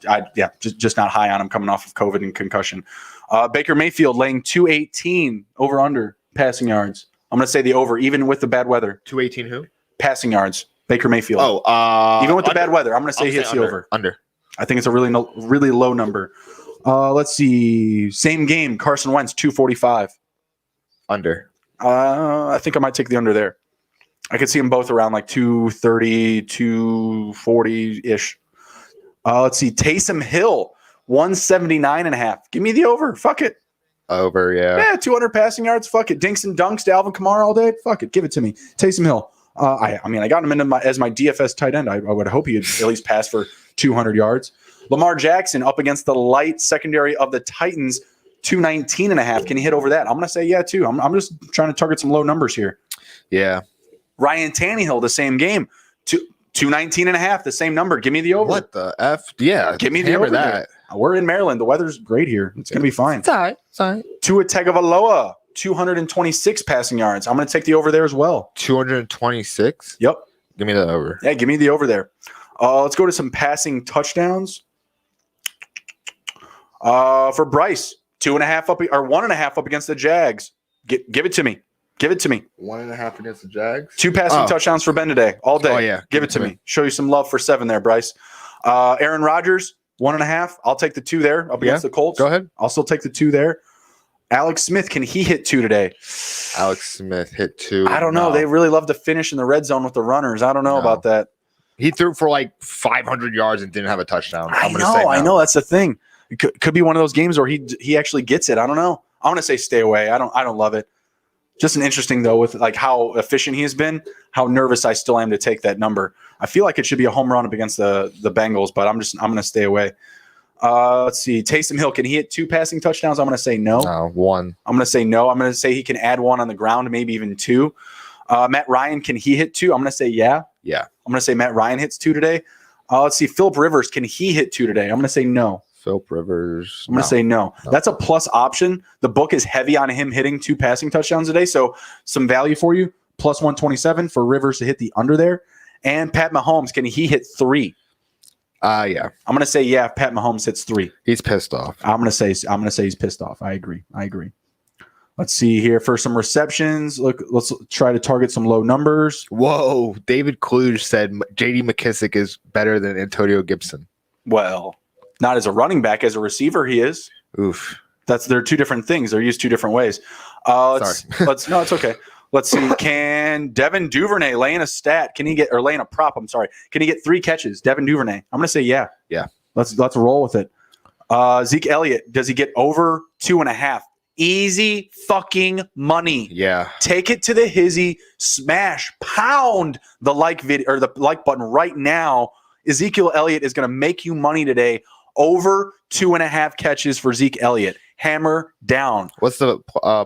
just not high on him coming off of COVID and concussion. Baker Mayfield laying 218 over under passing yards. I'm going to say the over, even with the bad weather. 218 who? Passing yards. Baker Mayfield. Even with the bad weather, I'm going to say he hits the over. Under. I think it's a really low number. Let's see. Same game. Carson Wentz, 245. Under. I think I might take the under there. I could see them both around like 230, 240-ish. Let's see. Taysom Hill, 179.5. Give me the over. Fuck it. Over, yeah. Yeah, 200 passing yards. Fuck it. Dinks and dunks to Alvin Kamara all day. Fuck it. Give it to me. Taysom Hill. I got him as my DFS tight end. I would hope he'd at least pass for 200 yards. Lamar Jackson up against the light secondary of the Titans, 219.5. Can he hit over that? I'm going to say yeah, too. I'm just trying to target some low numbers here. Yeah. Ryan Tannehill, the same game, 219.5, the same number. Give me the over. What the F? Yeah. Give me the over that. We're in Maryland. The weather's great here. It's going to be fine. It's all right. Tua Tagovailoa, 226 passing yards. I'm going to take the over there as well. 226? Yep. Give me the over. Yeah, give me the over there. Let's go to some passing touchdowns. For Bryce, 2.5 up or 1.5 up against the Jags. Give it to me. Give it to me. 1.5 against the Jags. 2 passing touchdowns for Ben today, all day. Oh, yeah. Give it to me. Show you some love for 7 there, Bryce. Aaron Rodgers, 1.5. I'll take the 2 there up against the Colts. Go ahead. I'll still take the 2 there. Alex Smith, can he hit 2 today? Alex Smith hit 2. I don't know. They really love to finish in the red zone with the runners. I don't know about that. He threw for like 500 yards and didn't have a touchdown. I know. That's the thing. It could be one of those games where he actually gets it. I don't know. I want to say stay away. I don't love it. Just an interesting though with like how efficient he has been. How nervous I still am to take that number. I feel like it should be a home run up against the Bengals, but I'm going to stay away. Let's see. Taysom Hill, can he hit 2 passing touchdowns? I'm going to say no. No, 1. I'm going to say no. I'm going to say he can add 1 on the ground, maybe even 2. Matt Ryan, can he hit 2? I'm going to say yeah. Yeah. I'm going to say Matt Ryan hits 2 today. Let's see. Phillip Rivers, can he hit 2 today? I'm going to say no. Phillip Rivers. I'm going to say no. That's a plus option. The book is heavy on him hitting 2 passing touchdowns today, so some value for you. Plus 127 for Rivers to hit the under there. And Pat Mahomes, can he hit 3? Yeah. I'm going to say yeah. If Pat Mahomes hits 3, he's pissed off. I'm going to say he's pissed off. I agree. Let's see here for some receptions. Let's try to target some low numbers. Whoa. David Kluge said J.D. McKissick is better than Antonio Gibson. Well, not as a running back, as a receiver, he is. Oof. They're two different things. They're used two different ways. No, it's okay. Let's see. Can Devin Duvernay lay in a stat? Can he get or lay in a prop? I'm sorry. Can he get 3 catches? Devin Duvernay. I'm gonna say yeah. Yeah. Let's roll with it. Zeke Elliott, does he get over 2.5? Easy fucking money. Yeah. Take it to the Hizzy, smash, pound the like video or the like button right now. Ezekiel Elliott is going to make you money today. Over 2.5 catches for Zeke Elliott. Hammer down. What's the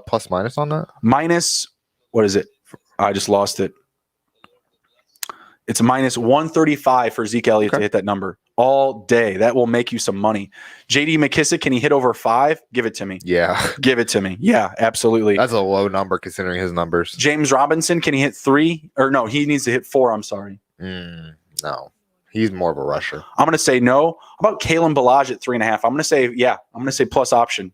plus minus on that? Minus, what is it? I just lost it. It's minus 135 for Zeke Elliott to hit that number all day. That will make you some money. J.D. McKissick, can he hit over 5? Give it to me. Yeah. Give it to me. Yeah, absolutely. That's a low number considering his numbers. James Robinson, can he hit 3? Or no, he needs to hit 4. I'm sorry. No. He's more of a rusher. I'm going to say no. How about Kalen Ballage at 3.5? I'm going to say, yeah. I'm going to say plus option.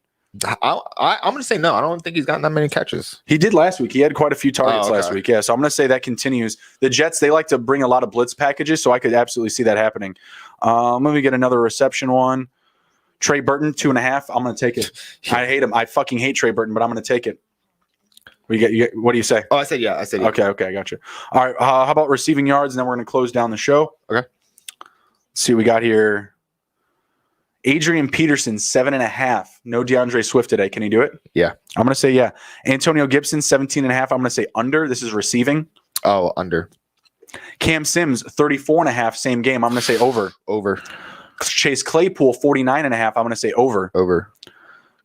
I'm going to say no. I don't think he's gotten that many catches. He did last week. He had quite a few targets last week. Yeah, so I'm going to say that continues. The Jets, they like to bring a lot of blitz packages, so I could absolutely see that happening. Let me get another reception one. Trey Burton, 2.5. I'm going to take it. I hate him. I fucking hate Trey Burton, but I'm going to take it. What do you say? Oh, I said yeah. Yeah. Okay, I got you. All right, how about receiving yards, and then we're going to close down the show. Okay. Let's see what we got here. Adrian Peterson, 7.5. No DeAndre Swift today. Can he do it? Yeah. I'm going to say yeah. Antonio Gibson, 17.5. I'm going to say under. This is receiving. Oh, under. Cam Sims, 34.5. Same game. I'm going to say over. Over. Chase Claypool, 49.5. I'm going to say over. Over.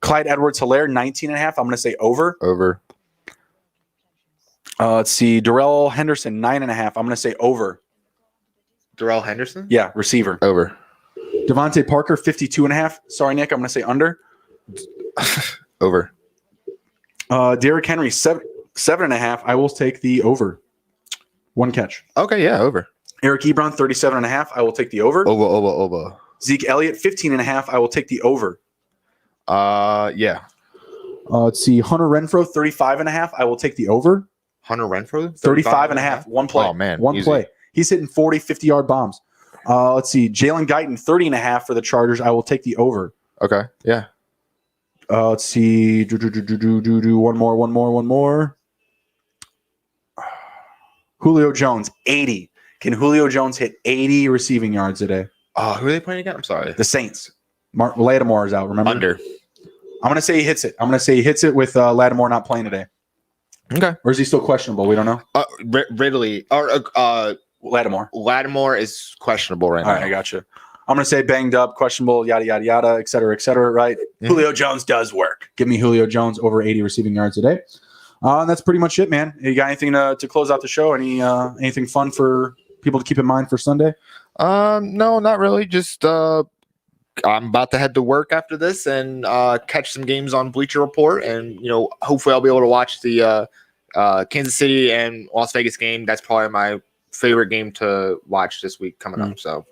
Clyde Edwards-Helaire, 19.5. I'm going to say over. Over. Let's see. Darrell Henderson, 9.5. I'm going to say over. Darrell Henderson? Yeah, receiver. Over. Devontae Parker, 52.5. Sorry, Nick. I'm going to say under. Over. Derrick Henry, 7.5. I will take the over. 1 catch. Okay, yeah, over. Eric Ebron, 37.5. I will take the over. Over. Zeke Elliott, 15.5. I will take the over. Yeah. Let's see. Hunter Renfrow, 35.5. I will take the over. Hunter Renfrow? 35.5. 1 play. Oh, man. One easy. play. He's hitting 40, 50-yard bombs. Let's see. Jalen Guyton, 30.5 for the Chargers. I will take the over. Okay, yeah. Let's see. One more. Julio Jones, 80. Can Julio Jones hit 80 receiving yards today? Who are they playing again? I'm sorry. The Saints. Lattimore is out, remember? Under. I'm going to say he hits it. I'm going to say he hits it with Lattimore not playing today. Okay. Or is he still questionable? We don't know. Ridley. Or Lattimore. Lattimore is questionable right now. All right, I got you. I'm going to say banged up, questionable, yada, yada, yada, et cetera, right? Mm-hmm. Julio Jones does work. Give me Julio Jones over 80 receiving yards a day. And that's pretty much it, man. You got anything to close out the show? Anything fun for people to keep in mind for Sunday? No, not really. Just I'm about to head to work after this and catch some games on Bleacher Report. And, hopefully I'll be able to watch the Kansas City and Las Vegas game. That's probably my favorite game to watch this week coming up. So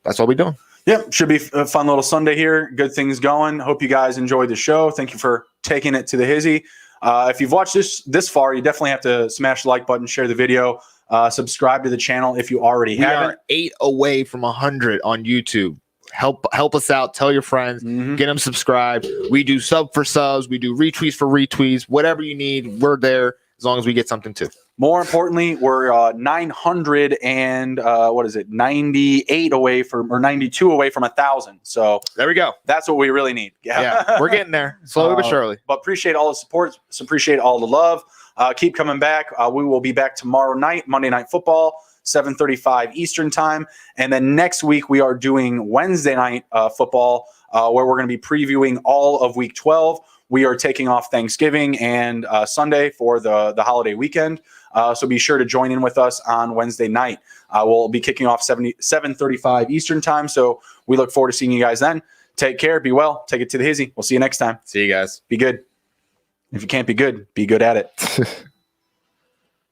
that's what we're doing. Yeah, should be a fun little Sunday here. Good things going. Hope you guys enjoyed the show. Thank you for taking it to the Hizzy. If you've watched this far, you definitely have to smash the like button, share the video, subscribe to the channel if you already haven't. We are 8 away from 100 on YouTube. Help us out. Tell your friends. Get them subscribed. We do sub for subs. We do retweets for retweets. Whatever you need, we're there as long as we get something too. More importantly, we're 900 and 98 away from, or 92 away from 1,000. So there we go. That's what we really need. Yeah, we're getting there slowly but surely. But appreciate all the support. Appreciate all the love. Keep coming back. We will be back tomorrow night, Monday Night Football, 7:35 Eastern time. And then next week we are doing Wednesday Night Football, where we're going to be previewing all of Week 12. We are taking off Thanksgiving and Sunday for the holiday weekend. So be sure to join in with us on Wednesday night. We'll be kicking off 7:35 Eastern time. So we look forward to seeing you guys then. Take care. Be well. Take it to the Hizzy. We'll see you next time. See you guys. Be good. If you can't be good at it.